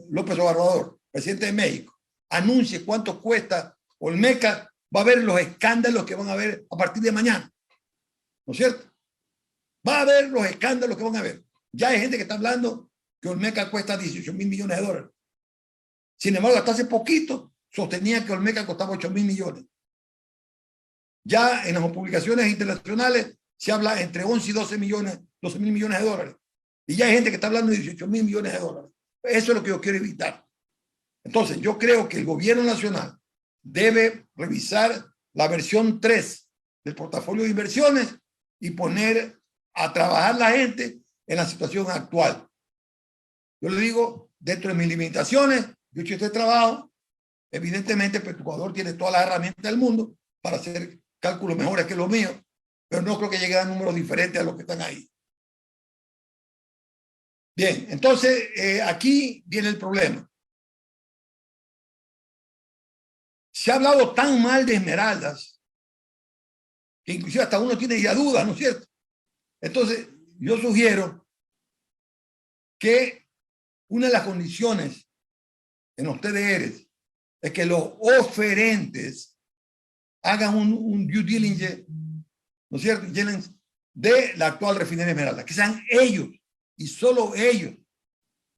Speaker 3: López Obrador, presidente de México, anuncie cuánto cuesta Olmeca, va a haber los escándalos que van a haber a partir de mañana. ¿No es cierto? Va a haber los escándalos que van a haber. Ya hay gente que está hablando que Olmeca cuesta 18,000 millones de dólares. Sin embargo, hasta hace poquito sostenía que Olmeca costaba 8,000 millones. Ya en las publicaciones internacionales se habla entre 11 y 12 mil millones de dólares. Y ya hay gente que está hablando de 18,000 millones de dólares. Eso es lo que yo quiero evitar. Entonces, yo creo que el gobierno nacional debe revisar la versión 3 del portafolio de inversiones y poner a trabajar la gente en la situación actual. Yo le digo, dentro de mis limitaciones, yo he hecho este trabajo. Evidentemente, pues, Ecuador tiene todas las herramientas del mundo para hacer cálculos mejores que los míos, pero no creo que llegue a números diferentes a los que están ahí. Bien, entonces, aquí viene el problema. Se ha hablado tan mal de Esmeraldas que inclusive hasta uno tiene ya dudas, ¿no es cierto? Entonces, yo sugiero que una de las condiciones en los TDRs es que los oferentes hagan un due diligence, ¿no es cierto?, de la actual refinería Esmeralda, que sean ellos y solo ellos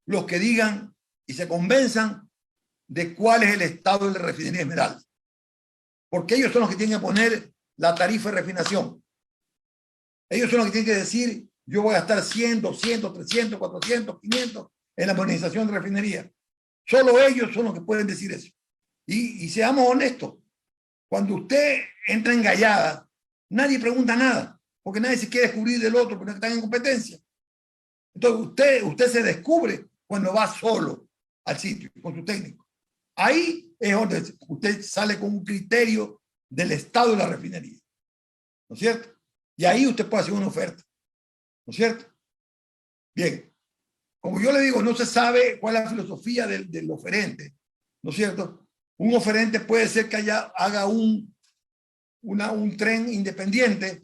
Speaker 3: los que digan y se convenzan de cuál es el estado de la refinería Esmeralda. Porque ellos son los que tienen que poner la tarifa de refinación. Ellos son los que tienen que decir, yo voy a gastar 100, 200, 300, 400, 500 en la modernización de refinería. Solo ellos son los que pueden decir eso. Y seamos honestos. Cuando usted entra en gallada, nadie pregunta nada, porque nadie se quiere descubrir del otro, porque no están en competencia. Entonces usted se descubre cuando va solo al sitio con su técnico. Ahí es donde usted sale con un criterio del estado de la refinería, ¿no es cierto? Y ahí usted puede hacer una oferta, ¿no es cierto? Bien, como yo le digo, no se sabe cuál es la filosofía del oferente, ¿no es cierto? Un oferente puede ser que haga un tren independiente,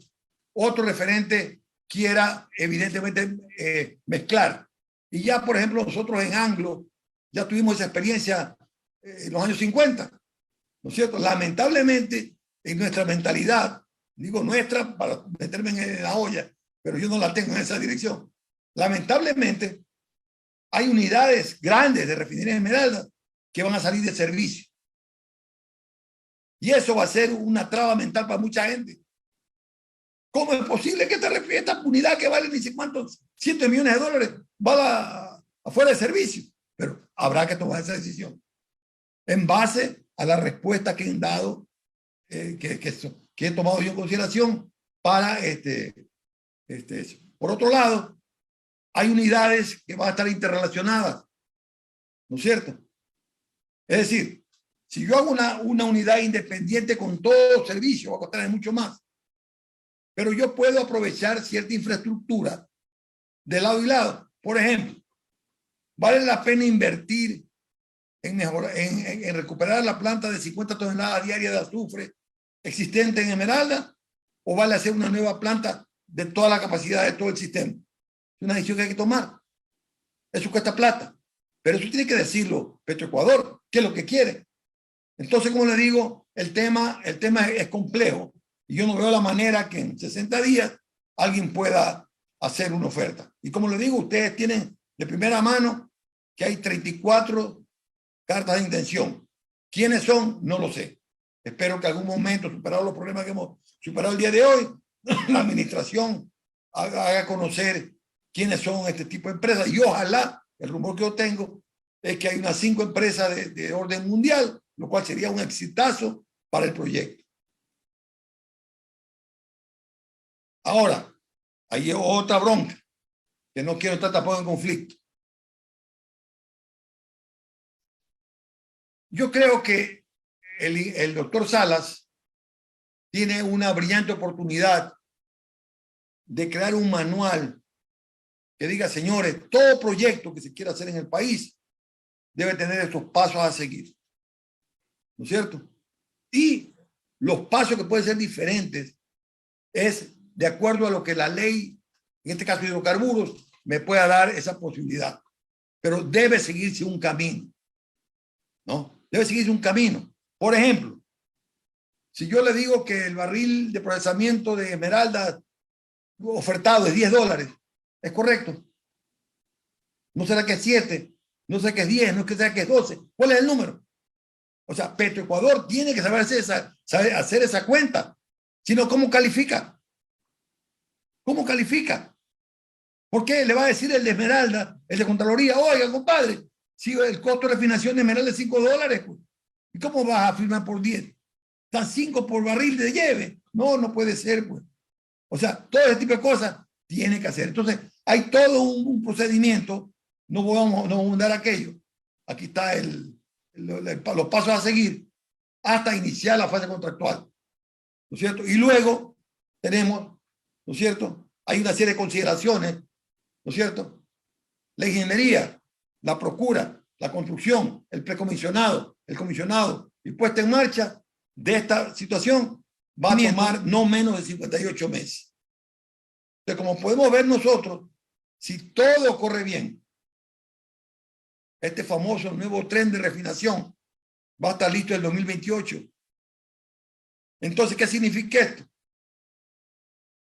Speaker 3: otro referente quiera evidentemente mezclar. Y ya, por ejemplo, nosotros en Anglo ya tuvimos esa experiencia en los años 50, ¿no es cierto? Lamentablemente, en nuestra mentalidad, digo nuestra para meterme en la olla, pero yo no la tengo en esa dirección. Lamentablemente, hay unidades grandes de refinería Esmeralda que van a salir de servicio. Y eso va a ser una traba mental para mucha gente. ¿Cómo es posible que esta unidad que vale ni sé cuántos cientos de millones de dólares va afuera de servicio? Pero habrá que tomar esa decisión en base a la respuesta que han dado, que he tomado yo en consideración para eso. Por otro lado, hay unidades que van a estar interrelacionadas, ¿no es cierto? Es decir, si yo hago una unidad independiente con todo servicio, va a costar mucho más. Pero yo puedo aprovechar cierta infraestructura de lado y lado. Por ejemplo, ¿vale la pena invertir en recuperar la planta de 50 toneladas diarias de azufre existente en Esmeralda? ¿O vale hacer una nueva planta de toda la capacidad de todo el sistema? Es una decisión que hay que tomar. Eso cuesta plata. Pero eso tiene que decirlo Petroecuador, qué es lo que quiere. Entonces, como le digo, el tema es complejo. Y yo no veo la manera que en 60 días alguien pueda hacer una oferta. Y como le digo, ustedes tienen de primera mano que hay 34 cartas de intención. ¿Quiénes son? No lo sé. Espero que algún momento, superados los problemas que hemos superado el día de hoy, la administración haga conocer quiénes son este tipo de empresas. Y ojalá, el rumor que yo tengo es que hay unas 5 empresas de orden mundial, lo cual sería un exitazo para el proyecto. Ahora, hay otra bronca, que no quiero estar tampoco en conflicto. Yo creo que el doctor Salas tiene una brillante oportunidad de crear un manual que diga, señores, todo proyecto que se quiera hacer en el país debe tener estos pasos a seguir, ¿no es cierto? Y los pasos que pueden ser diferentes es de acuerdo a lo que la ley, en este caso hidrocarburos, me pueda dar esa posibilidad. Pero debe seguirse un camino, ¿no? Debe seguirse un camino. Por ejemplo, si yo le digo que el barril de procesamiento de Esmeralda ofertado es $10, ¿es correcto? ¿No será que es 7? ¿No será que es 10? ¿No será que es 12? ¿Cuál es el número? O sea, Petroecuador tiene que saber hacer esa cuenta. Si no, ¿cómo califica? ¿Cómo califica? ¿Por qué le va a decir el de Esmeralda, el de Contraloría, oiga, compadre, si el costo de refinación de Esmeralda es $5, pues, ¿y cómo vas a firmar por 10? Están 5 por barril de lleve. No puede ser, pues. O sea, todo ese tipo de cosas tiene que hacer. Entonces, hay todo un procedimiento. No vamos a dar aquello. Aquí está los pasos a seguir hasta iniciar la fase contractual, ¿no es cierto? Y luego tenemos, ¿no es cierto? Hay una serie de consideraciones, ¿no es cierto? La ingeniería, la procura, la construcción, el precomisionado, el comisionado y puesta en marcha de esta situación va a tomar no menos de 58 meses. Entonces, como podemos ver nosotros, si todo corre bien, este famoso nuevo tren de refinación va a estar listo en el 2028. Entonces, ¿qué significa esto?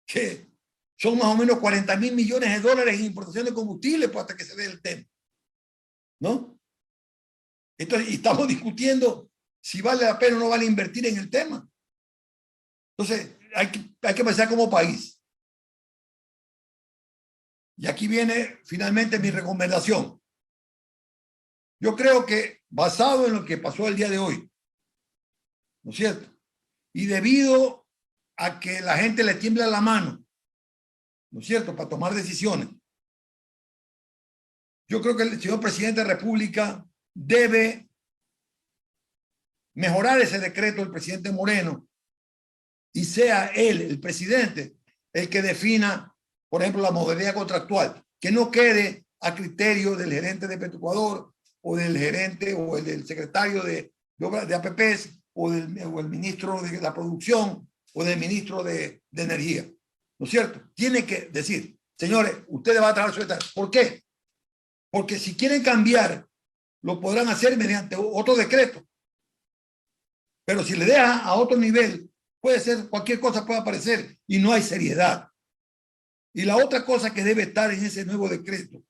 Speaker 3: Que son más o menos 40.000 millones de dólares en importación de combustible pues, hasta que se dé el tema, ¿no? Entonces, y estamos discutiendo si vale la pena o no vale invertir en el tema. Entonces, hay que pensar como país. Y aquí viene finalmente mi recomendación. Yo creo que basado en lo que pasó el día de hoy, ¿no es cierto? y debido a que la gente le tiembla la mano, ¿no es cierto?, para tomar decisiones. Yo creo que el señor presidente de la República debe mejorar ese decreto del presidente Moreno y sea él, el presidente, el que defina, por ejemplo, la modalidad contractual, que no quede a criterio del gerente de Petroecuador o del gerente o el del secretario de APPs o el ministro de la producción o del ministro de energía. ¿No es cierto? Tiene que decir, señores, ustedes van a trabajar sobre esto. ¿Por qué? Porque si quieren cambiar, lo podrán hacer mediante otro decreto. Pero si le deja a otro nivel, puede ser, cualquier cosa puede aparecer y no hay seriedad. Y la otra cosa que debe estar en ese nuevo decreto,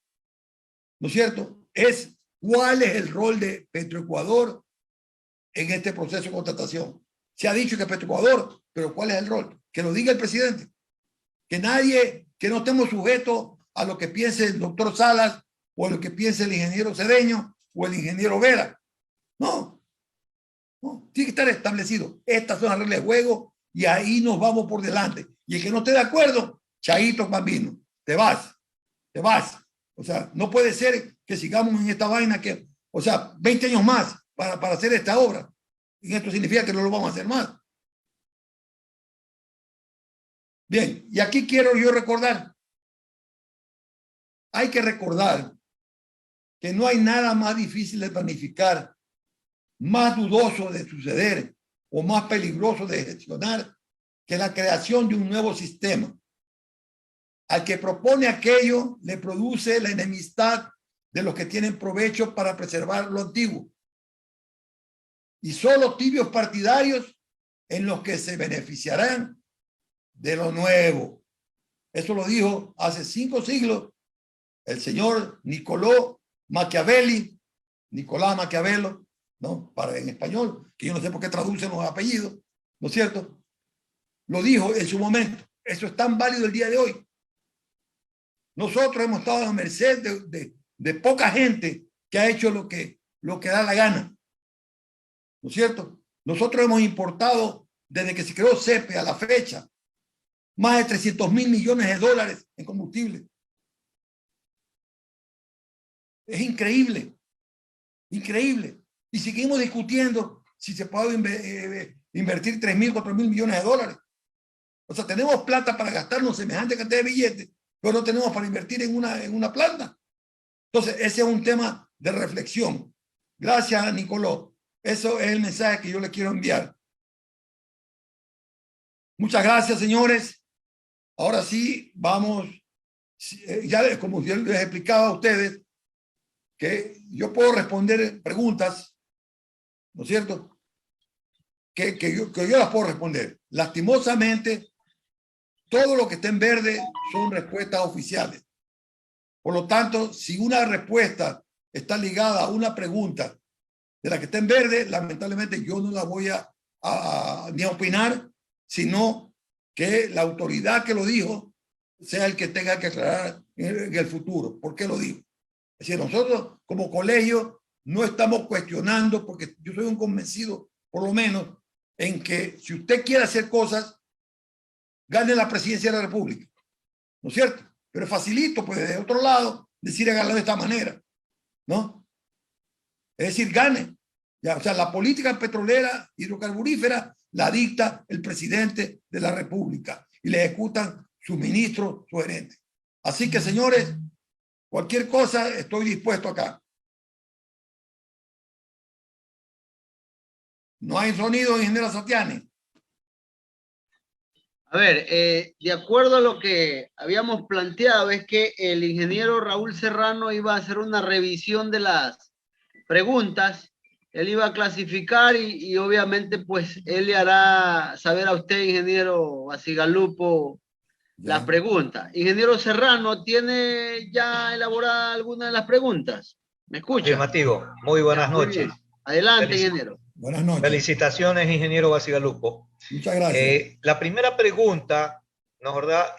Speaker 3: ¿no es cierto?, es cuál es el rol de Petroecuador en este proceso de contratación. Se ha dicho que Petroecuador, pero ¿cuál es el rol? Que lo diga el presidente. Que nadie, que no estemos sujetos a lo que piense el doctor Salas o a lo que piense el ingeniero Cedeño o el ingeniero Vera. No, no, tiene que estar establecido. Estas son las reglas de juego y ahí nos vamos por delante. Y el que no esté de acuerdo, chaito bambino, te vas, te vas. O sea, no puede ser que sigamos en esta vaina que, o sea, 20 años más para hacer esta obra. Y esto significa que no lo vamos a hacer más. Bien, y aquí quiero yo recordar, hay que recordar que no hay nada más difícil de planificar, más dudoso de suceder o más peligroso de gestionar que la creación de un nuevo sistema. Al que propone aquello le produce la enemistad de los que tienen provecho para preservar lo antiguo. Y solo tibios partidarios en los que se beneficiarán de lo nuevo. Eso lo dijo hace 5 siglos el señor Nicolás Machiavelli, Nicolás Maquiavelo, ¿no? En español, que yo no sé por qué traducen los apellidos, ¿no es cierto? Lo dijo en su momento. Eso es tan válido el día de hoy. Nosotros hemos estado a merced de poca gente que ha hecho lo que da la gana, ¿no es cierto? Nosotros hemos importado, desde que se creó CEPE a la fecha, más de 300 mil millones de dólares en combustible. Es increíble, increíble. Y seguimos discutiendo si se puede invertir 3.000, 4.000 millones de dólares. O sea, tenemos plata para gastarnos semejante cantidad de billetes, pero no tenemos para invertir en una planta. Entonces, ese es un tema de reflexión. Gracias, Nicolás. Eso es el mensaje que yo le quiero enviar. Muchas gracias, señores. Ahora sí, vamos, ya como yo les explicaba a ustedes, que yo puedo responder preguntas, ¿no es cierto?, que yo las puedo responder. Lastimosamente, todo lo que está en verde son respuestas oficiales. Por lo tanto, si una respuesta está ligada a una pregunta de la que está en verde, lamentablemente yo no la voy ni a opinar, sino que la autoridad que lo dijo sea el que tenga que aclarar en el futuro por qué lo dijo. Es decir, nosotros como colegio no estamos cuestionando, porque yo soy un convencido, por lo menos, en que si usted quiere hacer cosas, gane la presidencia de la República, ¿no es cierto? Pero es facilito, pues, de otro lado, decir hágalo de esta manera, ¿no? Es decir, gane. Ya, o sea, la política petrolera, hidrocarburífera, la dicta el presidente de la República y le ejecutan sus ministros, sus gerentes. Así que, señores, cualquier cosa, estoy dispuesto acá. No hay sonido, ingeniero Satiani.
Speaker 1: A ver, de acuerdo a lo que habíamos planteado, es que el ingeniero Raúl Serrano iba a hacer una revisión de las preguntas, él iba a clasificar y obviamente pues él le hará saber a usted, ingeniero Basigalupo, las preguntas. Ingeniero Serrano, ¿tiene ya elaborada alguna de las preguntas? ¿Me escucha?
Speaker 2: Afirmativo. Muy buenas noches.
Speaker 1: Bien. Adelante, ingeniero.
Speaker 3: Buenas noches.
Speaker 2: Felicitaciones, ingeniero Basigalupo.
Speaker 3: Muchas gracias.
Speaker 2: La primera pregunta, ¿no, verdad?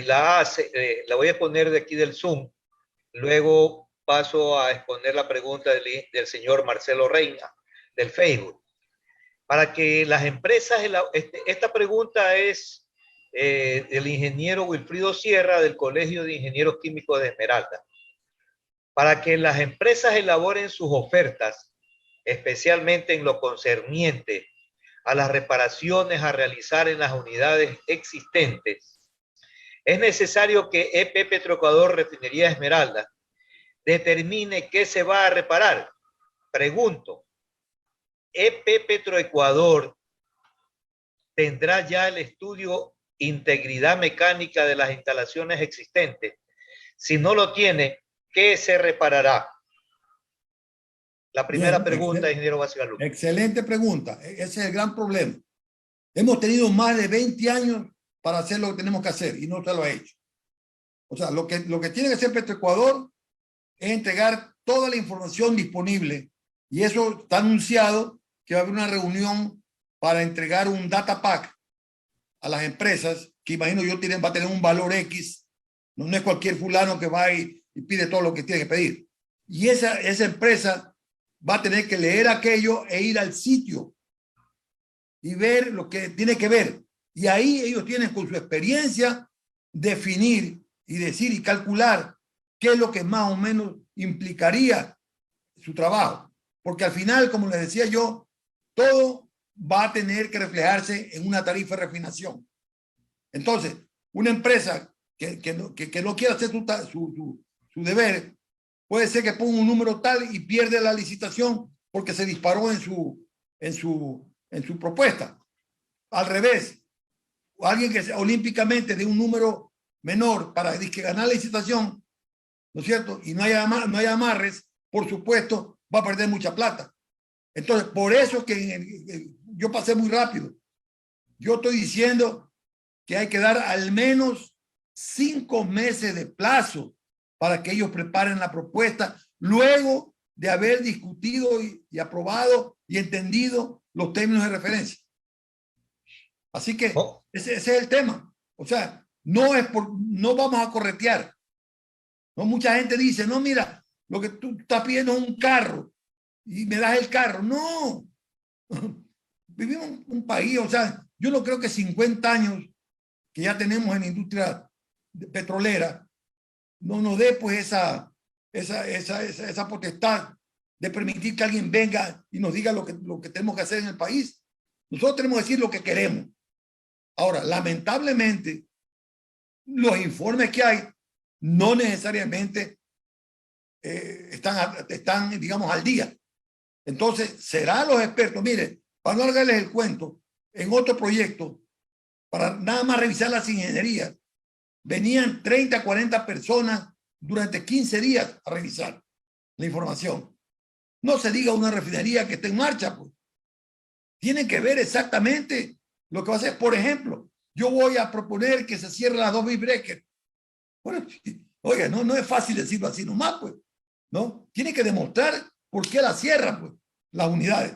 Speaker 2: La voy a exponer de aquí del Zoom. Luego paso a exponer la pregunta del señor Marcelo Reina, del Facebook. para que las empresas, esta pregunta es del ingeniero Wilfrido Sierra del Colegio de Ingenieros Químicos de Esmeralda, para que las empresas elaboren sus ofertas, especialmente en lo concerniente a las reparaciones a realizar en las unidades existentes, es necesario que EP Petroecuador Refinería Esmeralda determine qué se va a reparar. Pregunto, EP Petroecuador tendrá ya el estudio integridad mecánica de las instalaciones existentes. Si no lo tiene, ¿qué se reparará? La primera
Speaker 3: Bien,
Speaker 2: pregunta, ingeniero Basigalupo.
Speaker 3: Excelente pregunta. Ese es el gran problema. Hemos tenido más de 20 años para hacer lo que tenemos que hacer y no se lo ha hecho. O sea, lo que tiene que hacer Petroecuador es entregar toda la información disponible, y eso está anunciado, que va a haber una reunión para entregar un data pack a las empresas, que imagino yo va a tener un valor X. No es cualquier fulano que va y pide todo lo que tiene que pedir. Y esa empresa va a tener que leer aquello e ir al sitio y ver lo que tiene que ver. Y ahí ellos tienen, con su experiencia, definir y decir y calcular qué es lo que más o menos implicaría su trabajo. Porque al final, como les decía yo, todo va a tener que reflejarse en una tarifa de refinación. Entonces, una empresa que no quiera hacer su deber, puede ser que ponga un número tal y pierde la licitación porque se disparó en su propuesta. Al revés, alguien que olímpicamente de un número menor para ganar la licitación, ¿no es cierto? Y no hay amarres, por supuesto, va a perder mucha plata. Entonces, por eso que yo pasé muy rápido. Yo estoy diciendo que hay que dar al menos 5 meses de plazo para que ellos preparen la propuesta, luego de haber discutido y aprobado y entendido los términos de referencia. Así que ese es el tema. O sea, no vamos a corretear. No, mucha gente dice, no, mira, lo que tú estás pidiendo es un carro y me das el carro. No. Vivimos en un país, o sea, yo no creo que 50 años que ya tenemos en la industria petrolera no nos dé pues esa potestad de permitir que alguien venga y nos diga lo que tenemos que hacer en el país. Nosotros tenemos que decir lo que queremos. Ahora, lamentablemente, los informes que hay no necesariamente están, digamos, al día. Entonces, serán los expertos. Mire, para no hacerles el cuento, en otro proyecto, para nada más revisar las ingenierías, venían 30, 40 personas durante 15 días a revisar la información. No se diga una refinería que esté en marcha, pues. Tienen que ver exactamente lo que va a hacer. Por ejemplo, yo voy a proponer que se cierren las 2 breakers. Bueno, oiga, no es fácil decirlo así nomás, pues, ¿no? Tiene que demostrar por qué la cierran, pues, las unidades.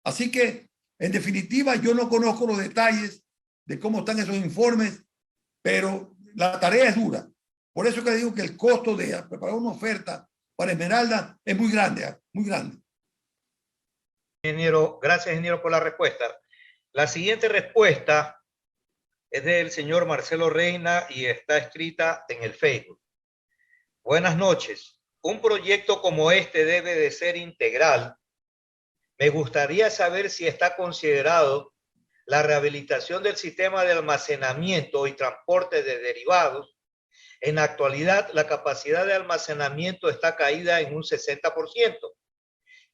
Speaker 3: Así que, en definitiva, yo no conozco los detalles de cómo están esos informes, pero la tarea es dura. Por eso que digo que el costo de preparar una oferta para Esmeralda es muy grande, muy grande.
Speaker 2: Ingeniero, gracias, ingeniero, por la respuesta. La siguiente respuesta es del señor Marcelo Reina y está escrita en el Facebook. Buenas noches. Un proyecto como este debe de ser integral. Me gustaría saber si está considerado la rehabilitación del sistema de almacenamiento y transporte de derivados. En la actualidad, la capacidad de almacenamiento está caída en un 60%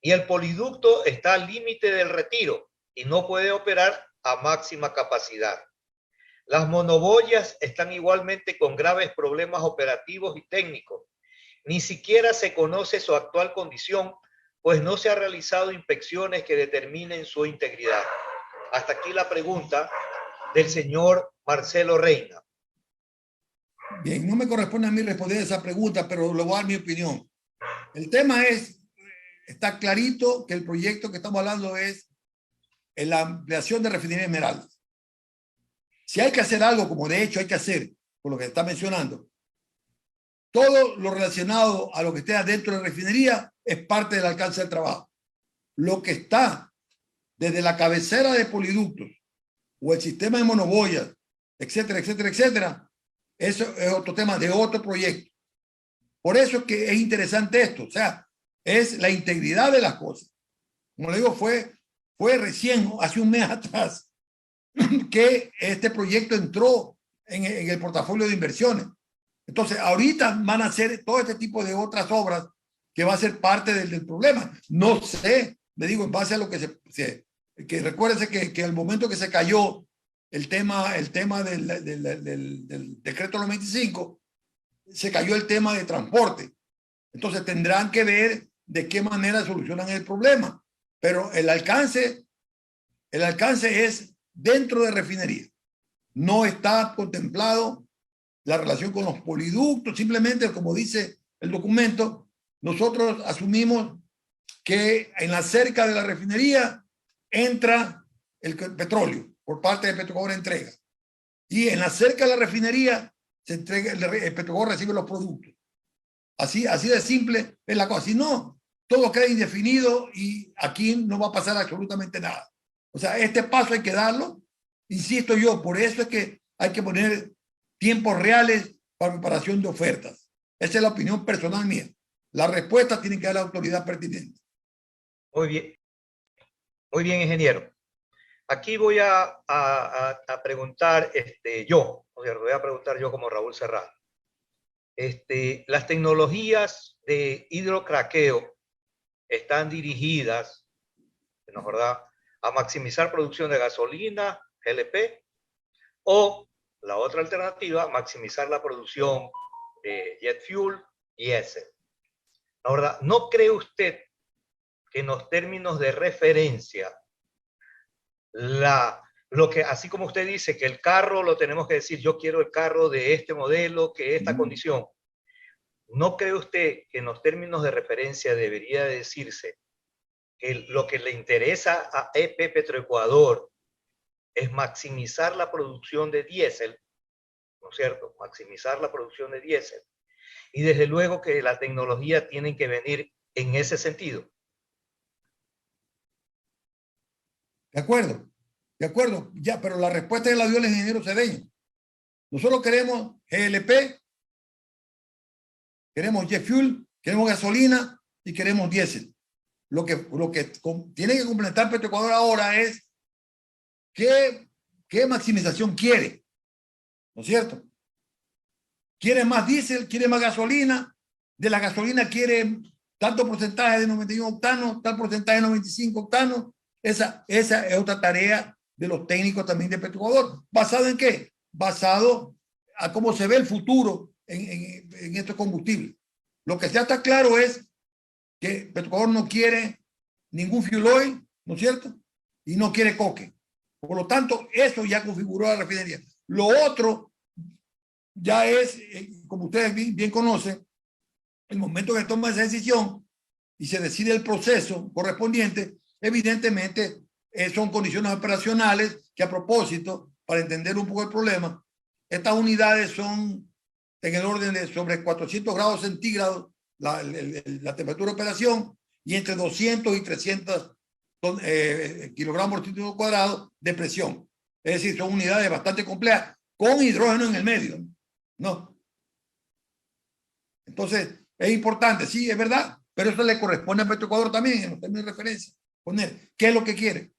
Speaker 2: y el poliducto está al límite del retiro y no puede operar a máxima capacidad. Las monoboyas están igualmente con graves problemas operativos y técnicos. Ni siquiera se conoce su actual condición, pues no se han realizado inspecciones que determinen su integridad. Hasta aquí la pregunta del señor Marcelo Reina.
Speaker 3: Bien, no me corresponde a mí responder esa pregunta, pero le voy a dar mi opinión. El tema está clarito que el proyecto que estamos hablando es en la ampliación de refinería Esmeraldas. Si hay que hacer algo, como de hecho hay que hacer, por lo que está mencionando, todo lo relacionado a lo que esté adentro de la refinería es parte del alcance del trabajo. Lo que está desde la cabecera de poliductos o el sistema de monoboyas, etcétera, etcétera, etcétera, eso es otro tema de otro proyecto. Por eso es que es interesante esto, o sea, es la integridad de las cosas. Como le digo, fue recién, hace un mes atrás, que este proyecto entró en el portafolio de inversiones. Entonces, ahorita van a hacer todo este tipo de otras obras que va a ser parte del problema. No sé, le digo, en base a lo que que recuérdese que al momento que se cayó el tema del decreto 95, se cayó el tema de transporte. Entonces tendrán que ver de qué manera solucionan el problema. Pero el alcance es dentro de refinería. No está contemplado la relación con los poliductos. Simplemente, como dice el documento, nosotros asumimos que en la cerca de la refinería entra el petróleo por parte de Petroecuador entrega. Y en la cerca de la refinería se entrega, el Petroecuador recibe los productos. Así de simple es la cosa. Si no, todo queda indefinido y aquí no va a pasar absolutamente nada. O sea, este paso hay que darlo. Insisto yo, por eso es que hay que poner tiempos reales para preparación de ofertas. Esa es la opinión personal mía. La respuesta tiene que dar la autoridad pertinente.
Speaker 2: Muy bien, ingeniero. Aquí voy a preguntar yo, o sea, voy a preguntar yo como Raúl Serrano. Las tecnologías de hidrocraqueo están dirigidas, ¿no es verdad?, a maximizar producción de gasolina, GLP, o la otra alternativa, maximizar la producción de jet fuel, diésel. ¿No es verdad? ¿No cree usted que en los términos de referencia, lo que, así como usted dice que el carro lo tenemos que decir, yo quiero el carro de este modelo, que esta condición, ¿no cree usted que en los términos de referencia debería decirse que lo que le interesa a EP Petroecuador es maximizar la producción de diésel, ¿no es cierto? Maximizar la producción de diésel. Y desde luego que la tecnología tiene que venir en ese sentido.
Speaker 3: De acuerdo, ya, pero la respuesta la dio el ingeniero Cedeño. Nosotros queremos GLP, queremos jet fuel, queremos gasolina y queremos diésel. Lo que tiene que complementar Petroecuador ahora es qué maximización quiere, ¿no es cierto? ¿Quiere más diésel? ¿Quiere más gasolina? De la gasolina quiere tanto porcentaje de 91 octanos, tal porcentaje de 95 octanos. Esa es otra tarea de los técnicos también de Petroecuador. ¿Basado en qué? Basado a cómo se ve el futuro en estos combustibles. Lo que ya está claro es que Petroecuador no quiere ningún fuel oil, ¿no es cierto? Y no quiere coque. Por lo tanto, eso ya configuró la refinería. Lo otro ya es, como ustedes bien conocen, el momento que toma esa decisión y se decide el proceso correspondiente, evidentemente son condiciones operacionales que, a propósito, para entender un poco el problema, estas unidades son en el orden de sobre 400 grados centígrados la temperatura de operación y entre 200 y 300 kilogramos por centímetro cuadrado de presión. Es decir, son unidades bastante complejas con hidrógeno en el medio, ¿no? Entonces, es importante, sí, es verdad, pero eso le corresponde a Petroecuador también, en los términos de referencia, poner qué es lo que quiere.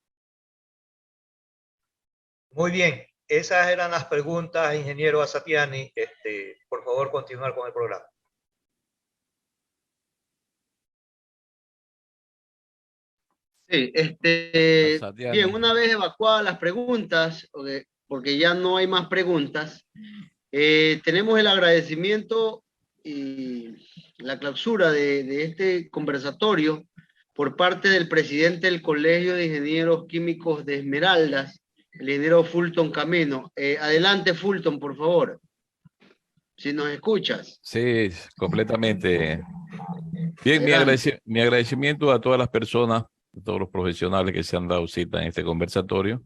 Speaker 2: Muy bien, esas eran las preguntas, ingeniero Asatiani. Por favor, continuar con el programa.
Speaker 1: Sí, bien, una vez evacuadas las preguntas, porque ya no hay más preguntas, tenemos el agradecimiento y la clausura de este conversatorio por parte del presidente del Colegio de Ingenieros Químicos de Esmeraldas, el ingeniero Fulton Camino. Adelante, Fulton, por favor, si nos escuchas.
Speaker 4: Sí, completamente. Bien,
Speaker 1: Adelante.
Speaker 4: mi agradecimiento a todas las personas, a todos los profesionales que se han dado cita en este conversatorio.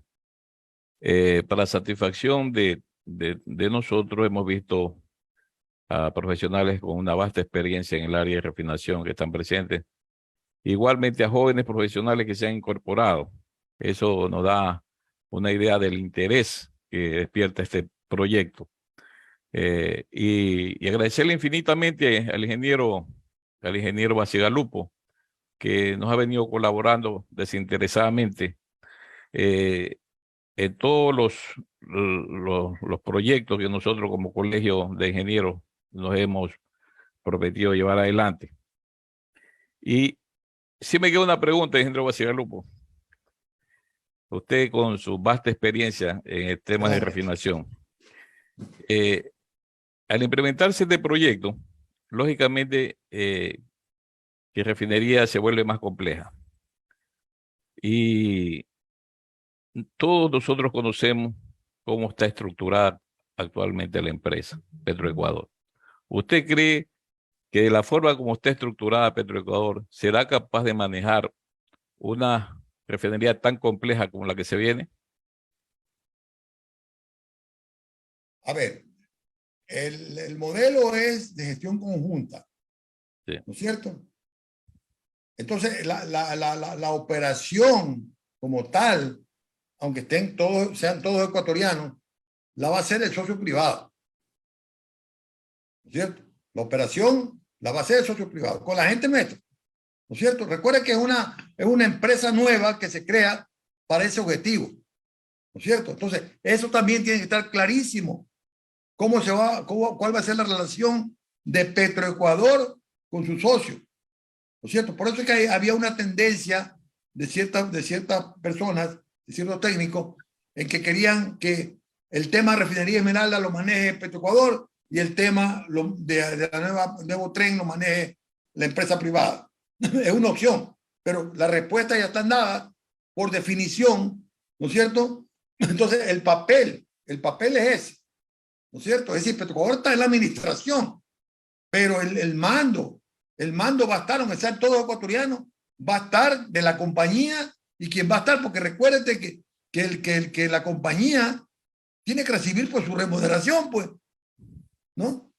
Speaker 4: Para satisfacción de nosotros, hemos visto a profesionales con una vasta experiencia en el área de refinación que están presentes. Igualmente a jóvenes profesionales que se han incorporado Eso nos da una idea del interés que despierta este proyecto. Y agradecerle infinitamente al ingeniero Bacigalupo, que nos ha venido colaborando desinteresadamente en todos los proyectos que nosotros como Colegio de Ingenieros nos hemos prometido llevar adelante. Y sí me queda una pregunta, ingeniero Bacigalupo. Usted con su vasta experiencia en temas de refinación, al implementarse este proyecto, lógicamente que refinería se vuelve más compleja. Y todos nosotros conocemos cómo está estructurada actualmente la empresa Petroecuador. ¿Usted cree que de la forma como está estructurada Petroecuador será capaz de manejar una refinería tan compleja como la que se viene?
Speaker 3: A ver, el modelo es de gestión conjunta,
Speaker 4: Sí.
Speaker 3: ¿no es cierto? Entonces, la operación como tal, aunque sean todos ecuatorianos, la va a hacer el socio privado, ¿no es cierto? La operación la va a hacer el socio privado, con la gente nuestra, ¿no es cierto? Recuerda que es una empresa nueva que se crea para ese objetivo, ¿no es cierto? Entonces, eso también tiene que estar clarísimo. ¿Cuál va a ser la relación de Petroecuador con sus socios? ¿No es cierto? Por eso es que había una tendencia de ciertas personas, de ciertos técnicos, en que querían que el tema de refinería Esmeralda lo maneje Petroecuador y el tema de nuevo tren lo maneje la empresa privada. Es una opción, pero la respuesta ya está dada por definición, ¿no es cierto? Entonces, el papel es ese, ¿no es cierto? Es decir, Petroecuador está en la administración, pero el mando va a estar, aunque sean todos ecuatorianos, va a estar de la compañía y quien va a estar, porque recuérdate que la compañía tiene que recibir pues su remuneración, pues, ¿no?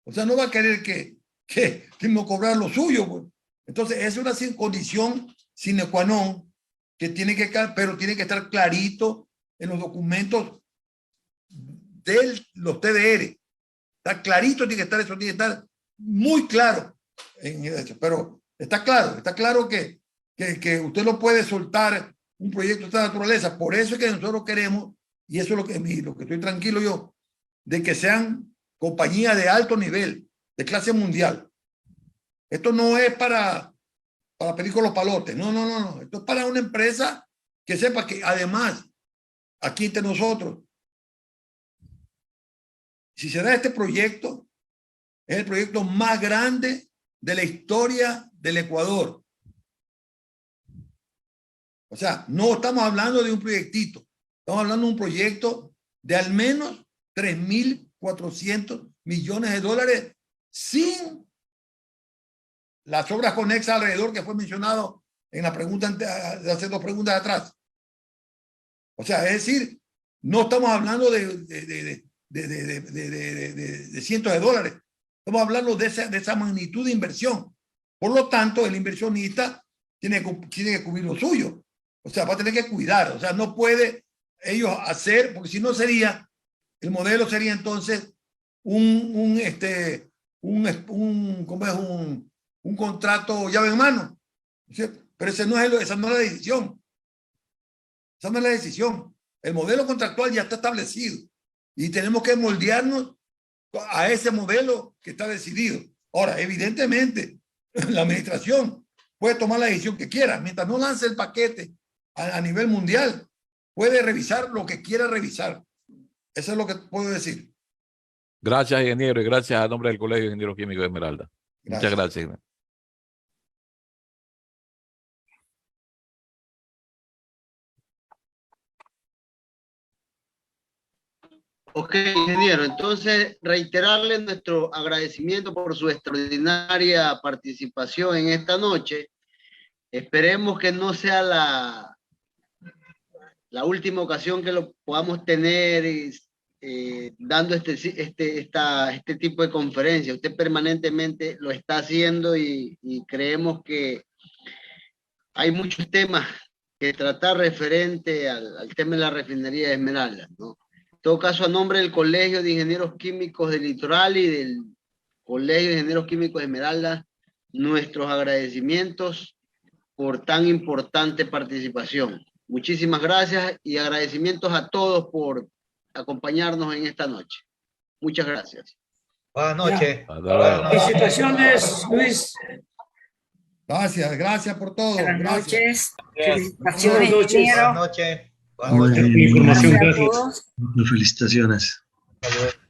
Speaker 3: O sea, no va a querer que no cobrar lo suyo, pues. Entonces, es una condición sine qua non pero tiene que estar clarito en los documentos de los TDR. Está clarito, tiene que estar eso, tiene que estar muy claro en eso. Pero está claro que usted no puede soltar un proyecto de esta naturaleza. Por eso es que nosotros queremos, y eso es lo que estoy tranquilo yo, de que sean compañías de alto nivel, de clase mundial. Esto no es para pedir con los palotes, no. Esto es para una empresa que sepa que además, aquí entre nosotros, si se da este proyecto, es el proyecto más grande de la historia del Ecuador. O sea, no estamos hablando de un proyectito, estamos hablando de un proyecto de al menos 3.400 millones de dólares sin las obras conexas alrededor que fue mencionado en la pregunta de hace 2 preguntas atrás. O sea, es decir, no estamos hablando de cientos de dólares. Estamos hablando de esa magnitud de inversión. Por lo tanto, el inversionista tiene que cubrir lo suyo. O sea, va a tener que cuidar. O sea, no puede ellos hacer, porque si no el modelo sería entonces un contrato llave en mano. ¿Cierto? Pero esa no es la decisión. Esa no es la decisión. El modelo contractual ya está establecido y tenemos que moldearnos a ese modelo que está decidido. Ahora, evidentemente, la administración puede tomar la decisión que quiera. Mientras no lance el paquete a nivel mundial, puede revisar lo que quiera revisar. Eso es lo que puedo decir.
Speaker 4: Gracias, ingeniero, y gracias a nombre del Colegio de Ingenieros Químicos de Esmeralda. Muchas gracias.
Speaker 1: Ok, ingeniero, entonces reiterarle nuestro agradecimiento por su extraordinaria participación en esta noche. Esperemos que no sea la última ocasión que lo podamos tener dando este tipo de conferencia. Usted permanentemente lo está haciendo y creemos que hay muchos temas que tratar referente al tema de la refinería de Esmeraldas, ¿no? En todo caso, a nombre del Colegio de Ingenieros Químicos del Litoral y del Colegio de Ingenieros Químicos de Esmeraldas, nuestros agradecimientos por tan importante participación. Muchísimas gracias y agradecimientos a todos por acompañarnos en esta noche. Muchas gracias.
Speaker 2: Buenas noches.
Speaker 4: Hasta luego.
Speaker 5: Felicitaciones, Luis.
Speaker 3: Gracias por todo.
Speaker 6: Buenas
Speaker 3: Gracias.
Speaker 6: noches. Felicitaciones,
Speaker 5: Buenas noches.
Speaker 6: ingeniero.
Speaker 2: Buenas noches.
Speaker 7: Muy bien.
Speaker 5: Información,
Speaker 6: Gracias a
Speaker 5: gracias.
Speaker 6: todos.
Speaker 7: Felicitaciones.
Speaker 2: Hasta luego.